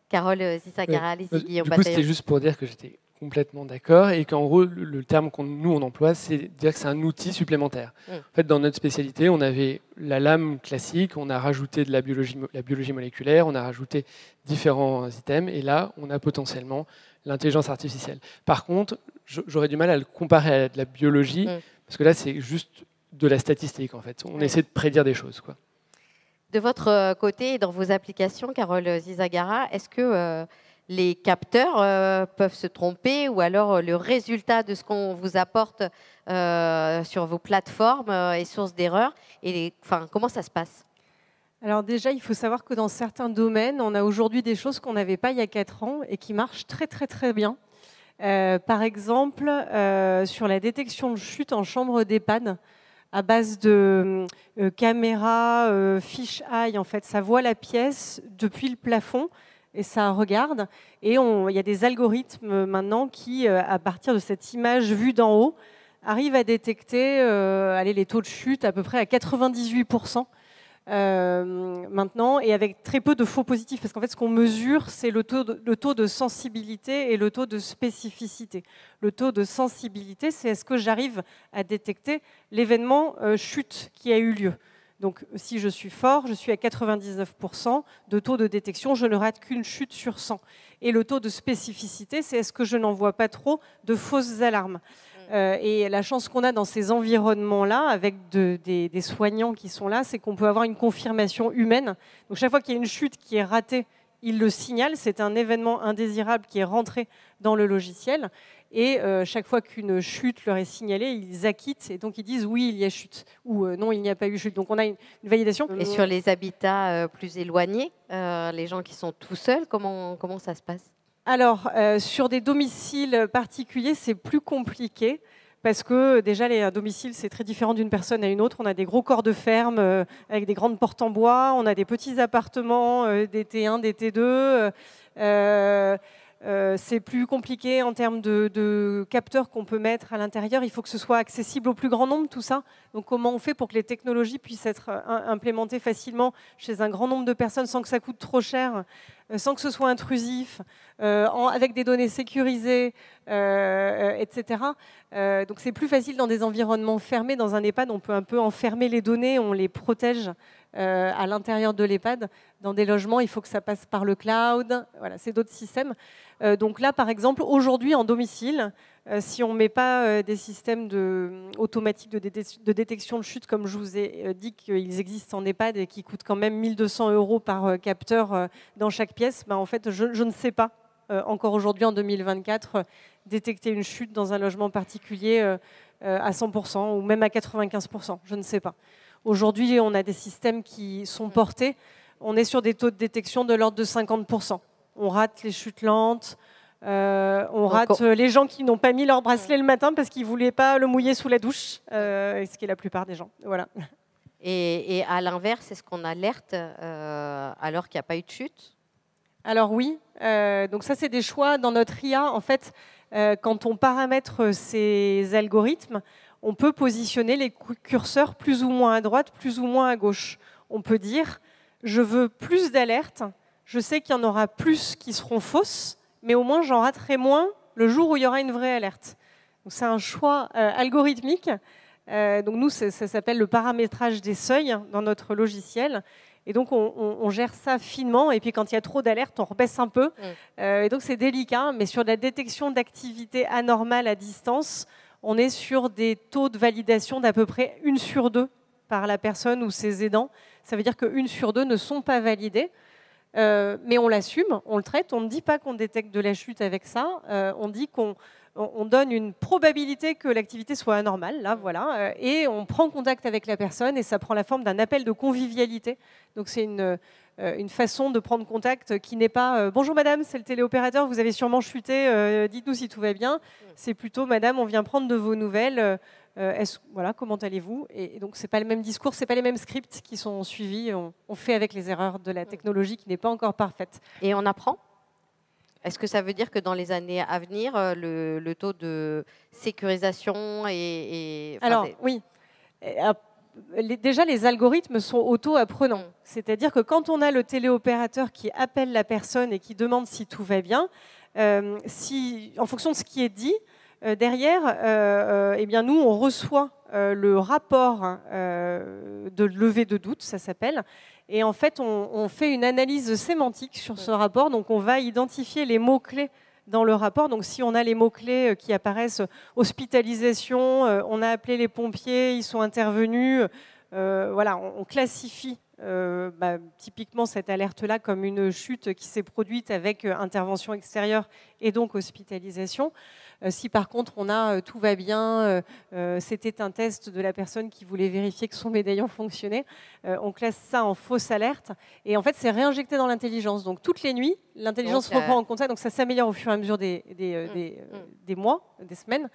Carole Zizagara, Guillaume Bataillon. Du coup, c'était juste pour dire que j'étais complètement d'accord et qu'en gros, le terme nous on emploie, c'est dire que c'est un outil supplémentaire. En fait, dans notre spécialité, on avait la lame classique, on a rajouté de la biologie moléculaire, on a rajouté différents items, et là, on a potentiellement l'intelligence artificielle. Par contre, j'aurais du mal à le comparer à de la biologie, parce que là, c'est juste de la statistique, en fait. On essaie de prédire des choses, quoi. De votre côté et dans vos applications, Carole Zizagara, est-ce que les capteurs peuvent se tromper, ou alors le résultat de ce qu'on vous apporte sur vos plateformes est source d'erreur, et comment ça se passe? Alors déjà, il faut savoir que dans certains domaines, on a aujourd'hui des choses qu'on n'avait pas il y a 4 ans et qui marchent très très très bien. Par exemple, sur la détection de chute en chambre d'EHPAD, à base de caméra fish eye, en fait, ça voit la pièce depuis le plafond et ça regarde. Et il y a des algorithmes maintenant qui, à partir de cette image vue d'en haut, arrivent à détecter les taux de chute à peu près à 98%. Maintenant, et avec très peu de faux positifs, parce qu'en fait ce qu'on mesure, c'est le taux de sensibilité et le taux de spécificité. Le taux de sensibilité, c'est est-ce que j'arrive à détecter l'événement chute qui a eu lieu. Donc si je suis fort, je suis à 99% de taux de détection, je ne rate qu'une chute sur 100. Et le taux de spécificité, c'est est-ce que je n'envoie pas trop de fausses alarmes. Et la chance qu'on a dans ces environnements-là, avec des soignants qui sont là, c'est qu'on peut avoir une confirmation humaine. Donc chaque fois qu'il y a une chute qui est ratée, ils le signalent. C'est un événement indésirable qui est rentré dans le logiciel. Et chaque fois qu'une chute leur est signalée, ils acquittent. Et donc ils disent oui, il y a chute. Ou non, il n'y a pas eu chute. Donc on a une validation. Et sur les habitats plus éloignés, les gens qui sont tout seuls, comment ça se passe ? Alors, sur des domiciles particuliers, c'est plus compliqué parce que déjà, les domiciles, c'est très différent d'une personne à une autre. On a des gros corps de ferme avec des grandes portes en bois. On a des petits appartements, des T1, des T2. C'est plus compliqué en termes de capteurs qu'on peut mettre à l'intérieur. Il faut que ce soit accessible au plus grand nombre, tout ça. Donc comment on fait pour que les technologies puissent être implémentées facilement chez un grand nombre de personnes sans que ça coûte trop cher, sans que ce soit intrusif, avec des données sécurisées, etc. Donc c'est plus facile dans des environnements fermés. Dans un EHPAD, on peut un peu enfermer les données, on les protège à l'intérieur de l'EHPAD. Dans des logements, il faut que ça passe par le cloud. Voilà, c'est d'autres systèmes. Donc là, par exemple, aujourd'hui, en domicile, si on ne met pas des systèmes automatiques de détection de chute, comme je vous ai dit qu'ils existent en EHPAD et qui coûtent quand même 1 200 € par capteur dans chaque pièce, en fait, je ne sais pas, encore aujourd'hui, en 2024, détecter une chute dans un logement particulier à 100% ou même à 95%. Je ne sais pas. Aujourd'hui, on a des systèmes qui sont portés. On est sur des taux de détection de l'ordre de 50%. On rate les chutes lentes. On rate les gens qui n'ont pas mis leur bracelet le matin parce qu'ils ne voulaient pas le mouiller sous la douche, ce qui est la plupart des gens. Voilà. Et à l'inverse, est-ce qu'on alerte alors qu'il n'y a pas eu de chute ? Alors oui. Donc ça, c'est des choix dans notre IA. En fait, quand on paramètre ces algorithmes, on peut positionner les curseurs plus ou moins à droite, plus ou moins à gauche. On peut dire, je veux plus d'alertes. Je sais qu'il y en aura plus qui seront fausses, mais au moins j'en raterai moins le jour où il y aura une vraie alerte. C'est un choix algorithmique. Donc nous, ça s'appelle le paramétrage des seuils dans notre logiciel. Et donc, on gère ça finement. Et puis, quand il y a trop d'alertes, on rebaisse un peu. Et donc, c'est délicat. Mais sur la détection d'activité anormale à distance, on est sur des taux de validation d'à peu près 1 sur 2 par la personne ou ses aidants. Ça veut dire que 1 sur 2 ne sont pas validés. Mais on l'assume, on le traite. On ne dit pas qu'on détecte de la chute avec ça. On dit qu'on donne une probabilité que l'activité soit anormale, là, voilà, et on prend contact avec la personne et ça prend la forme d'un appel de convivialité. Donc c'est une façon de prendre contact qui n'est pas bonjour madame, c'est le téléopérateur, vous avez sûrement chuté, dites-nous si tout va bien. C'est plutôt madame, on vient prendre de vos nouvelles. Voilà, comment allez-vous? Et donc c'est pas le même discours, c'est pas les mêmes scripts qui sont suivis. On fait avec les erreurs de la technologie qui n'est pas encore parfaite. Et on apprend? Est-ce que ça veut dire que dans les années à venir, le taux de sécurisation Alors, oui. Déjà, les algorithmes sont auto-apprenants. C'est-à-dire que quand on a le téléopérateur qui appelle la personne et qui demande si tout va bien, en fonction de ce qui est dit, derrière, eh bien, nous, on reçoit le rapport de levée de doute, ça s'appelle. Et en fait, on fait une analyse sémantique sur ce rapport. Donc, on va identifier les mots-clés dans le rapport. Donc, si on a les mots-clés qui apparaissent, hospitalisation, on a appelé les pompiers, ils sont intervenus. Voilà, on classifie typiquement cette alerte-là comme une chute qui s'est produite avec intervention extérieure et donc hospitalisation. Si par contre on a tout va bien, c'était un test de la personne qui voulait vérifier que son médaillon fonctionnait, on classe ça en fausse alerte et en fait c'est réinjecté dans l'intelligence. Donc toutes les nuits, l'intelligence reprend en compte ça, donc ça s'améliore au fur et à mesure des mois, des semaines.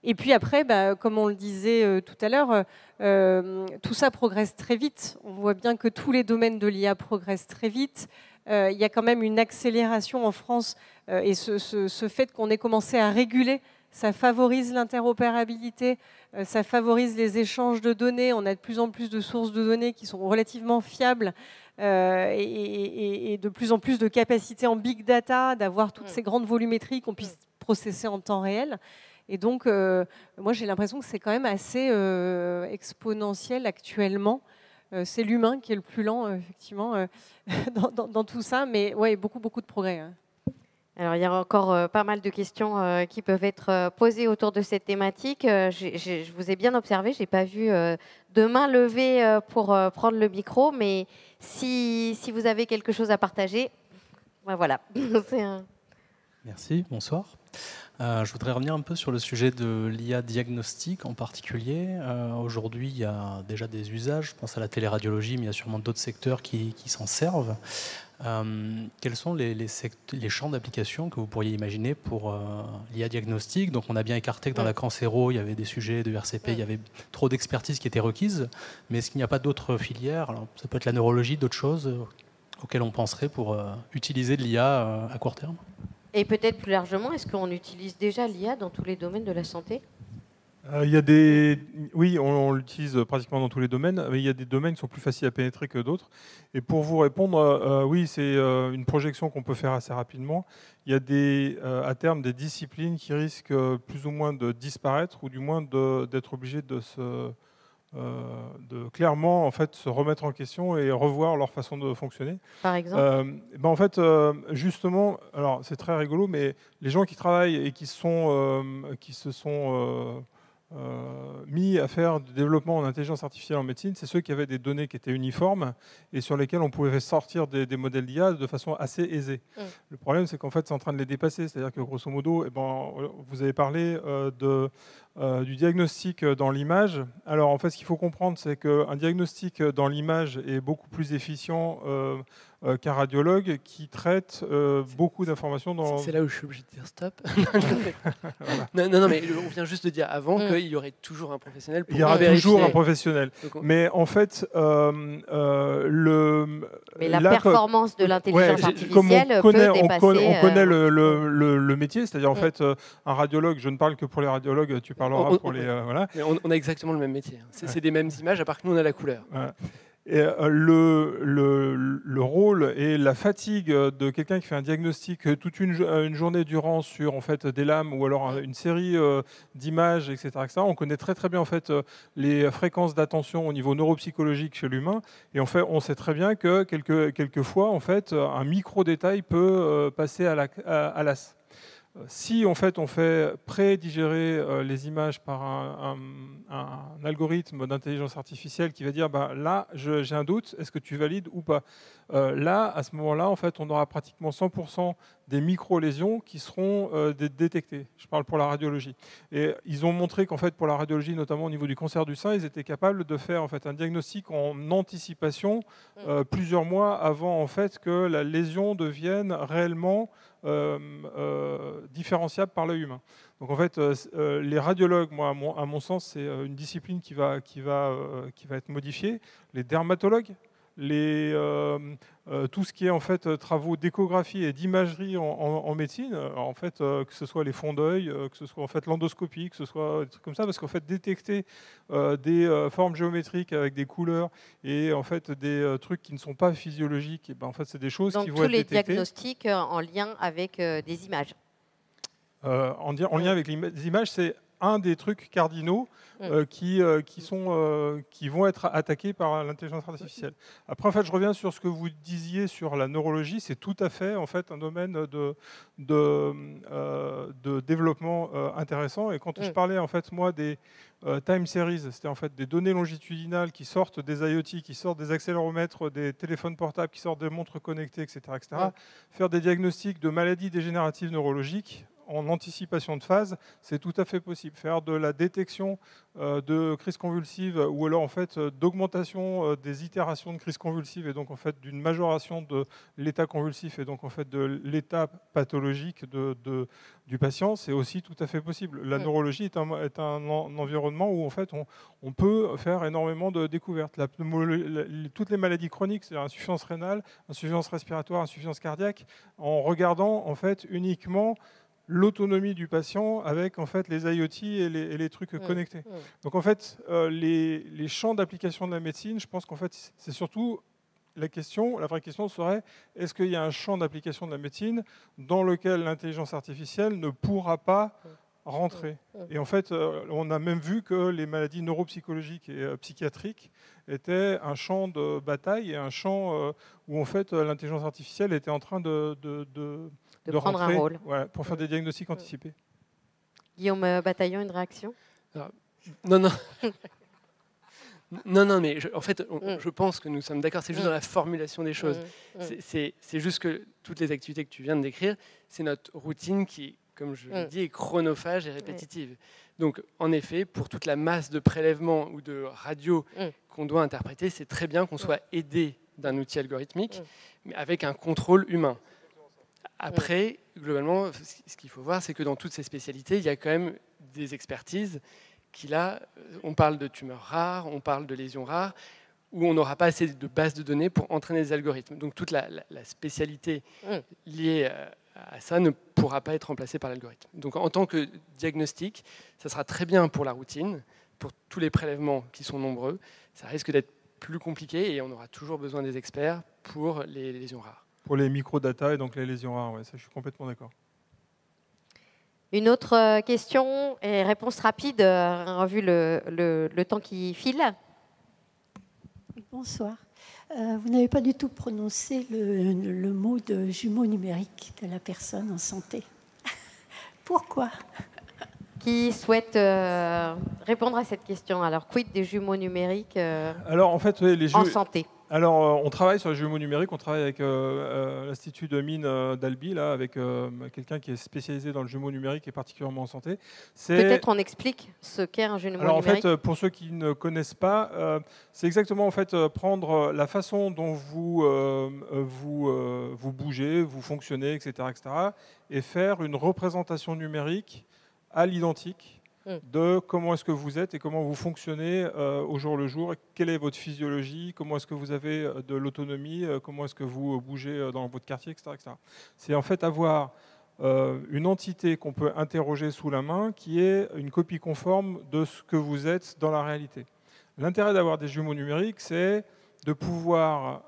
Et puis après, comme on le disait tout à l'heure, tout ça progresse très vite. On voit bien que tous les domaines de l'IA progressent très vite. Il y a quand même une accélération en France et ce fait qu'on ait commencé à réguler, ça favorise l'interopérabilité, ça favorise les échanges de données. On a de plus en plus de sources de données qui sont relativement fiables et de plus en plus de capacités en big data, d'avoir toutes ces grandes volumétries qu'on puisse processer en temps réel. Et donc, moi, j'ai l'impression que c'est quand même assez exponentiel actuellement. C'est l'humain qui est le plus lent, effectivement, dans tout ça. Mais ouais, beaucoup de progrès. Hein. Alors, il y a encore pas mal de questions qui peuvent être posées autour de cette thématique. Je vous ai bien observé, je n'ai pas vu de main levée pour prendre le micro, mais si vous avez quelque chose à partager, voilà. Merci, bonsoir. Je voudrais revenir un peu sur le sujet de l'IA diagnostique en particulier. Aujourd'hui, il y a déjà des usages, je pense à la téléradiologie, mais il y a sûrement d'autres secteurs qui s'en servent. Quels sont les champs d'application que vous pourriez imaginer pour l'IA diagnostique? Donc on a bien écarté que dans la cancéro, il y avait des sujets de RCP, il y avait trop d'expertise qui était requise, mais est-ce qu'il n'y a pas d'autres filières? Alors, ça peut être la neurologie, d'autres choses auxquelles on penserait pour utiliser de l'IA à court terme? Et peut-être plus largement, est-ce qu'on utilise déjà l'IA dans tous les domaines de la santé? Oui, on l'utilise pratiquement dans tous les domaines, mais il y a des domaines qui sont plus faciles à pénétrer que d'autres. Et pour vous répondre, oui, c'est une projection qu'on peut faire assez rapidement. Il y a à terme des disciplines qui risquent plus ou moins de disparaître, ou du moins d'être obligées de clairement en fait, se remettre en question et revoir leur façon de fonctionner. Par exemple en fait, justement, alors c'est très rigolo, mais les gens qui travaillent et qui se sont mis à faire du développement en intelligence artificielle en médecine, c'est ceux qui avaient des données qui étaient uniformes et sur lesquelles on pouvait sortir des modèles d'IA de façon assez aisée. Le problème, c'est qu'en fait, c'est en train de les dépasser. C'est-à-dire que, grosso modo, vous avez parlé du diagnostic dans l'image. Alors, en fait, ce qu'il faut comprendre, c'est qu'un diagnostic dans l'image est beaucoup plus efficient qu'un radiologue qui traite beaucoup d'informations dans... C'est là où je suis obligé de dire stop. Voilà. non, mais on vient juste de dire avant qu'il y aurait toujours un professionnel pour vérifier. Il y aura toujours un professionnel. Mais en fait, mais la performance de l'intelligence artificielle peut dépasser... On connaît le métier, c'est-à-dire en fait, un radiologue, je ne parle que pour les radiologues, tu parleras pour les... voilà. Mais on a exactement le même métier. C'est des mêmes images, à part que nous, on a la couleur. Voilà. Et le rôle et la fatigue de quelqu'un qui fait un diagnostic toute une journée durant sur en fait, des lames ou alors une série d'images, etc., etc., on connaît très très bien en fait, les fréquences d'attention au niveau neuropsychologique chez l'humain. Et en fait, on sait très bien que quelquefois, en fait, un micro-détail peut passer à l'as. Si en fait, on fait pré-digérer les images par un algorithme d'intelligence artificielle qui va dire bah, là, j'ai un doute, est-ce que tu valides ou pas, là, à ce moment-là, en fait, on aura pratiquement 100% des micro-lésions qui seront détectées. Je parle pour la radiologie. Et ils ont montré qu'en fait, pour la radiologie, notamment au niveau du cancer du sein, ils étaient capables de faire en fait, un diagnostic en anticipation plusieurs mois avant en fait, que la lésion devienne réellement différenciable par l'œil humain. Donc en fait, les radiologues, moi, à mon sens, c'est une discipline qui va être modifiée. Les dermatologues, tout ce qui est en fait travaux d'échographie et d'imagerie en médecine, en fait, que ce soit les fonds d'œil, que ce soit en fait l'endoscopie, que ce soit des trucs comme ça, parce qu'en fait détecter des formes géométriques avec des couleurs et en fait des trucs qui ne sont pas physiologiques, et ben en fait c'est des choses qui vont être détectées. Donc tous les diagnostics en lien avec des images. En lien avec les images, c'est un des trucs cardinaux qui vont être attaqués par l'intelligence artificielle. Après, en fait, je reviens sur ce que vous disiez sur la neurologie. C'est tout à fait en fait, un domaine de développement intéressant. Et quand je parlais, en fait, moi, des time series, c'était en fait des données longitudinales qui sortent des IoT, qui sortent des accéléromètres, des téléphones portables, qui sortent des montres connectées, etc. Faire des diagnostics de maladies dégénératives neurologiques en anticipation de phase, c'est tout à fait possible. Faire de la détection de crises convulsives ou alors en fait d'augmentation des itérations de crises convulsives et donc en fait d'une majoration de l'état convulsif et donc en fait de l'état pathologique du patient, c'est aussi tout à fait possible. La neurologie est un environnement où en fait on peut faire énormément de découvertes. Toutes les maladies chroniques, c'est-à-dire insuffisance rénale, insuffisance respiratoire, insuffisance cardiaque, en regardant en fait uniquement l'autonomie du patient avec en fait les IoT et les trucs connectés. Donc en fait, les champs d'application de la médecine, je pense qu'en fait, c'est surtout la vraie question serait, est-ce qu'il y a un champ d'application de la médecine dans lequel l'intelligence artificielle ne pourra pas rentrer. Et en fait, on a même vu que les maladies neuropsychologiques et psychiatriques étaient un champ de bataille et un champ où en fait l'intelligence artificielle était en train de prendre rentrer, un rôle. voilà, pour faire des diagnostics anticipés. Guillaume Bataillon, une réaction? Non. Non, mais en fait, je pense que nous sommes d'accord. C'est juste dans la formulation des choses. C'est juste que toutes les activités que tu viens de décrire, c'est notre routine qui, comme je l'ai dit, est chronophage et répétitive. Donc, en effet, pour toute la masse de prélèvements ou de radios qu'on doit interpréter, c'est très bien qu'on soit aidé d'un outil algorithmique, mais avec un contrôle humain. Après, globalement, ce qu'il faut voir, c'est que dans toutes ces spécialités, il y a quand même des expertises qui, là, on parle de tumeurs rares, on parle de lésions rares, où on n'aura pas assez de bases de données pour entraîner des algorithmes. Donc toute la spécialité liée à ça ne pourra pas être remplacée par l'algorithme. Donc en tant que diagnostic, ça sera très bien pour la routine, pour tous les prélèvements qui sont nombreux. Ça risque d'être plus compliqué et on aura toujours besoin des experts pour les lésions rares. Pour les microdata et donc les lésions rares, ouais, ça je suis complètement d'accord. Une autre question et réponse rapide, vu le temps qui file. Bonsoir. Vous n'avez pas du tout prononcé le mot de jumeau numérique de la personne en santé. Pourquoi? Qui souhaite répondre à cette question? Alors, quid des jumeaux numériques Alors, en fait, en santé? Alors, on travaille sur les jumeaux numériques, on travaille avec l'Institut de mine d'Albi, là, avec quelqu'un qui est spécialisé dans le jumeau numérique et particulièrement en santé. Peut-être on explique ce qu'est un jumeau numérique. Alors, en fait, pour ceux qui ne connaissent pas, c'est exactement en fait, prendre la façon dont vous bougez, vous fonctionnez, etc., et faire une représentation numérique à l'identique de comment est-ce que vous êtes et comment vous fonctionnez au jour le jour, quelle est votre physiologie, comment est-ce que vous avez de l'autonomie, comment est-ce que vous bougez dans votre quartier, etc. C'est en fait avoir une entité qu'on peut interroger sous la main qui est une copie conforme de ce que vous êtes dans la réalité. L'intérêt d'avoir des jumeaux numériques, c'est de pouvoir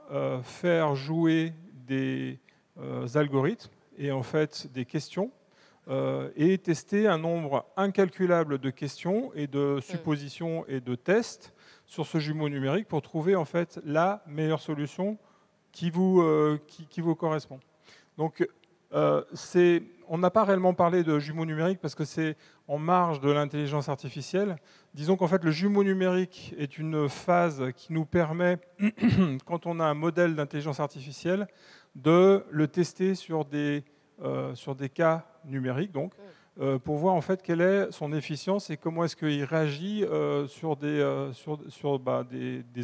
faire jouer des algorithmes et en fait des questions et tester un nombre incalculable de questions et de suppositions et de tests sur ce jumeau numérique pour trouver en fait la meilleure solution qui vous correspond. Donc, on n'a pas réellement parlé de jumeau numérique parce que c'est en marge de l'intelligence artificielle. Disons qu'en fait, le jumeau numérique est une phase qui nous permet, quand on a un modèle d'intelligence artificielle, de le tester sur des cas numériques, donc, pour voir en fait quelle est son efficience et comment est-ce qu'il réagit sur des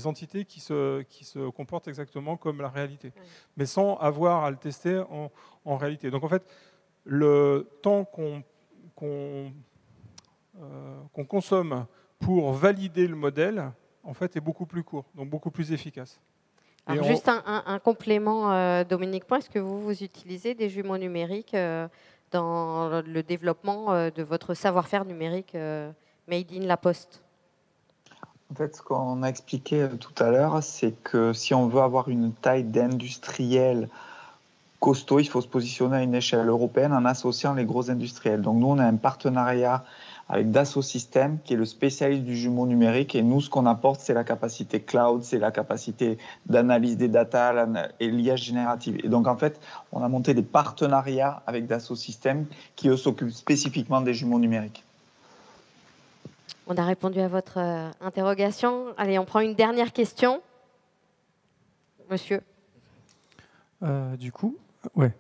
entités qui se comportent exactement comme la réalité, mais sans avoir à le tester en réalité. Donc en fait, le temps qu'on consomme pour valider le modèle, en fait, est beaucoup plus court, donc beaucoup plus efficace. Alors juste un complément, Dominique Point, est-ce que vous utilisez des jumeaux numériques dans le développement de votre savoir-faire numérique Made in La Poste? En fait, ce qu'on a expliqué tout à l'heure, c'est que si on veut avoir une taille d'industriel costaud, il faut se positionner à une échelle européenne en associant les gros industriels. Donc nous, on a un partenariat avec Dassault Systèmes, qui est le spécialiste du jumeau numérique. Et nous, ce qu'on apporte, c'est la capacité cloud, c'est la capacité d'analyse des data et l'IA générative. Et donc, en fait, on a monté des partenariats avec Dassault Systèmes qui, eux, s'occupent spécifiquement des jumeaux numériques. On a répondu à votre interrogation. Allez, on prend une dernière question. Monsieur. Du coup, ouais.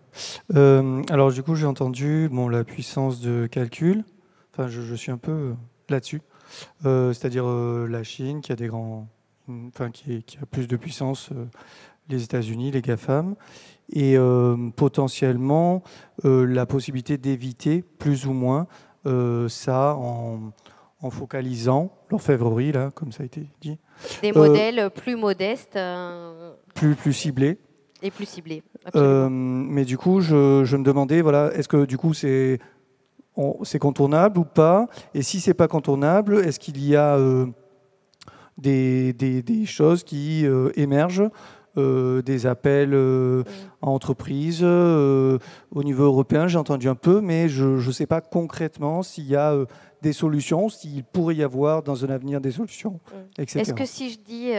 Alors, du coup, j'ai entendu la puissance de calcul. Enfin, je suis un peu là-dessus. C'est-à-dire la Chine qui a qui a plus de puissance, les États-Unis, les GAFAM, et potentiellement la possibilité d'éviter plus ou moins ça en focalisant l'orfèvrerie, là, comme ça a été dit. Des modèles plus modestes. Plus ciblés. Et plus ciblés, mais du coup, je me demandais, est-ce que du coup c'est contournable ou pas? Et si c'est pas contournable, est-ce qu'il y a des choses qui émergent, des appels à entreprises au niveau européen? J'ai entendu un peu, mais je ne sais pas concrètement s'il y a des solutions, s'il pourrait y avoir dans un avenir des solutions, etc. Est-ce que si je dis,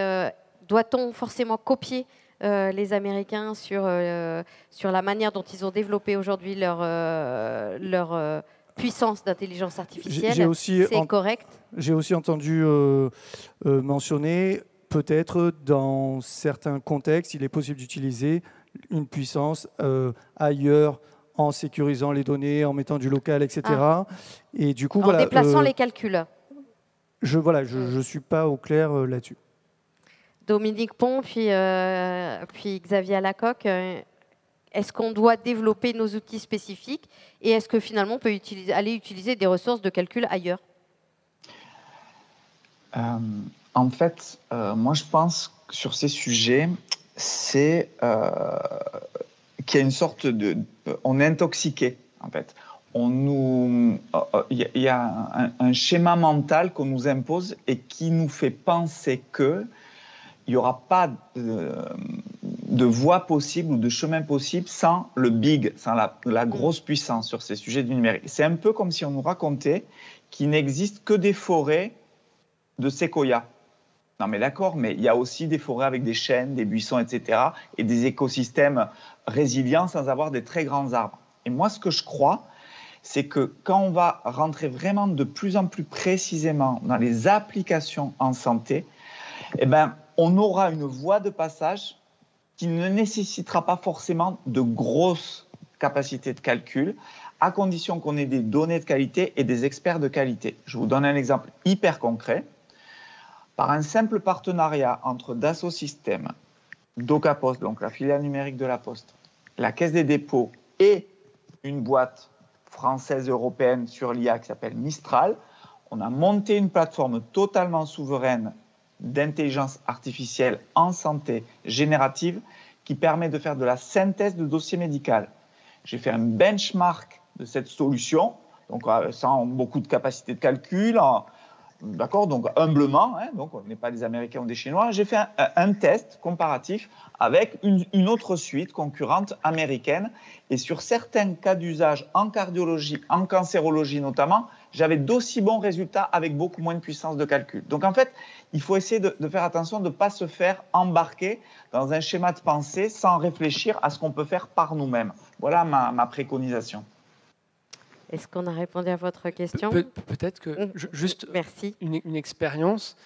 doit-on forcément copier les Américains sur la manière dont ils ont développé aujourd'hui leur puissance d'intelligence artificielle, c'est correct? J'ai aussi entendu mentionner, peut-être dans certains contextes, il est possible d'utiliser une puissance ailleurs en sécurisant les données, en mettant du local, etc. Et du coup, en déplaçant les calculs. Je suis pas au clair là-dessus. Dominique Pont, puis Xavier Alacoque, est-ce qu'on doit développer nos outils spécifiques et est-ce que finalement on peut aller utiliser des ressources de calcul ailleurs? En fait, moi je pense que sur ces sujets, c'est qu'il y a une sorte de... On est intoxiqué, en fait. Il y a un schéma mental qu'on nous impose et qui nous fait penser qu'il n'y aura pas de voie possible ou de chemin possible sans le big, sans la grosse puissance sur ces sujets du numérique. C'est un peu comme si on nous racontait qu'il n'existe que des forêts de séquoia. Non mais d'accord, mais il y a aussi des forêts avec des chênes, des buissons, etc. et des écosystèmes résilients sans avoir des très grands arbres. Et moi, ce que je crois, c'est que quand on va rentrer vraiment de plus en plus précisément dans les applications en santé, on aura une voie de passage qui ne nécessitera pas forcément de grosses capacités de calcul, à condition qu'on ait des données de qualité et des experts de qualité. Je vous donne un exemple hyper concret. Par un simple partenariat entre Dassault Systèmes, DocaPost, donc la filiale numérique de la Poste, la Caisse des dépôts et une boîte française européenne sur l'IA qui s'appelle Mistral, on a monté une plateforme totalement souveraine d'intelligence artificielle en santé générative qui permet de faire de la synthèse de dossiers médicaux. J'ai fait un benchmark de cette solution, donc sans beaucoup de capacité de calcul, d'accord, donc humblement, hein, donc on n'est pas des Américains ou des Chinois, j'ai fait un test comparatif avec une autre suite concurrente américaine. Et sur certains cas d'usage en cardiologie, en cancérologie notamment, j'avais d'aussi bons résultats avec beaucoup moins de puissance de calcul. Donc en fait, il faut essayer de faire attention de ne pas se faire embarquer dans un schéma de pensée sans réfléchir à ce qu'on peut faire par nous-mêmes. Voilà ma préconisation. Est-ce qu'on a répondu à votre question? Peut-être que juste Merci. Une expérience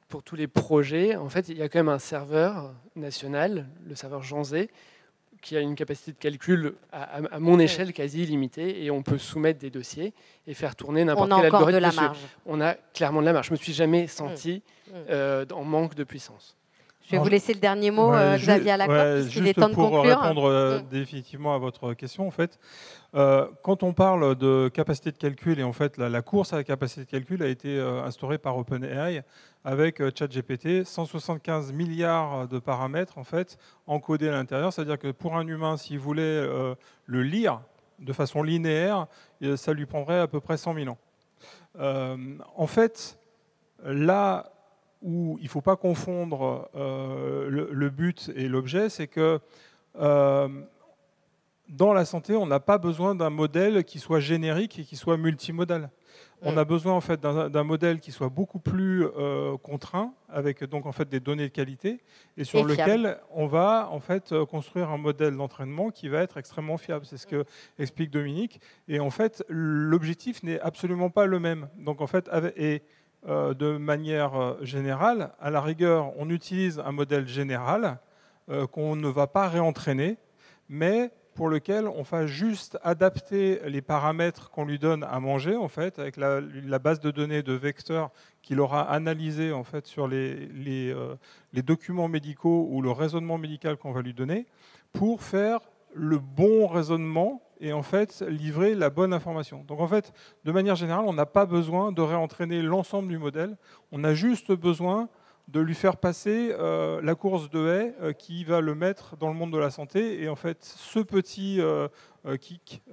pour tous les projets. En fait, il y a quand même un serveur national, le serveur Jean Zé, qui a une capacité de calcul à mon échelle quasi illimitée, et on peut soumettre des dossiers et faire tourner n'importe quel algorithme. On a encore de la marge. On a clairement de la marge. Je ne me suis jamais senti en manque de puissance. Je vais vous laisser le dernier mot, Xavier Alacoque, puisqu'il est temps de conclure. Pour répondre définitivement à votre question, en fait, quand on parle de capacité de calcul, et en fait la course à la capacité de calcul a été instaurée par OpenAI avec ChatGPT, 175 milliards de paramètres en fait encodés à l'intérieur. C'est-à-dire que pour un humain, s'il voulait le lire de façon linéaire, ça lui prendrait à peu près 100 000 ans. En fait, là où il ne faut pas confondre le but et l'objet, c'est que dans la santé, on n'a pas besoin d'un modèle qui soit générique et qui soit multimodal. On a besoin en fait d'un modèle qui soit beaucoup plus contraint, avec donc en fait des données de qualité, et sur lequel on va en fait construire un modèle d'entraînement qui va être extrêmement fiable. C'est ce que explique Dominique. Et en fait, l'objectif n'est absolument pas le même. Donc en fait, de manière générale, à la rigueur, on utilise un modèle général qu'on ne va pas réentraîner, mais pour lequel on va juste adapter les paramètres qu'on lui donne à manger, en fait, avec la base de données de vecteurs qu'il aura analysé en fait, sur les documents médicaux ou le raisonnement médical qu'on va lui donner, pour faire le bon raisonnement et en fait livrer la bonne information. Donc en fait, de manière générale, on n'a pas besoin de réentraîner l'ensemble du modèle, on a juste besoin de lui faire passer la course de haie qui va le mettre dans le monde de la santé. Et en fait, ce petit kick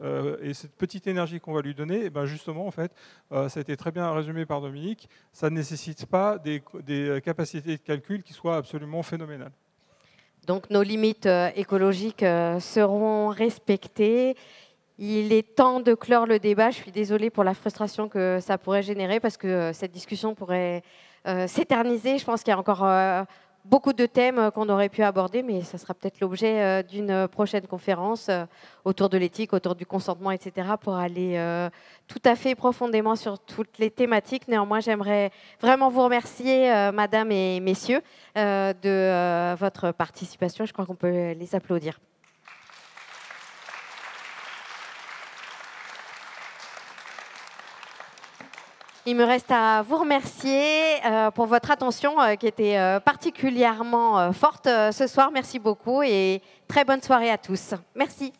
et cette petite énergie qu'on va lui donner, et ben justement, en fait, ça a été très bien résumé par Dominique, ça ne nécessite pas des capacités de calcul qui soient absolument phénoménales. Donc nos limites écologiques seront respectées. Il est temps de clore le débat. Je suis désolée pour la frustration que ça pourrait générer parce que cette discussion pourrait s'éterniser. Je pense qu'il y a encore beaucoup de thèmes qu'on aurait pu aborder, mais ça sera peut-être l'objet d'une prochaine conférence autour de l'éthique, autour du consentement, etc., pour aller tout à fait profondément sur toutes les thématiques. Néanmoins, j'aimerais vraiment vous remercier, madame et messieurs, de votre participation. Je crois qu'on peut les applaudir. Il me reste à vous remercier pour votre attention qui était particulièrement forte ce soir. Merci beaucoup et très bonne soirée à tous. Merci.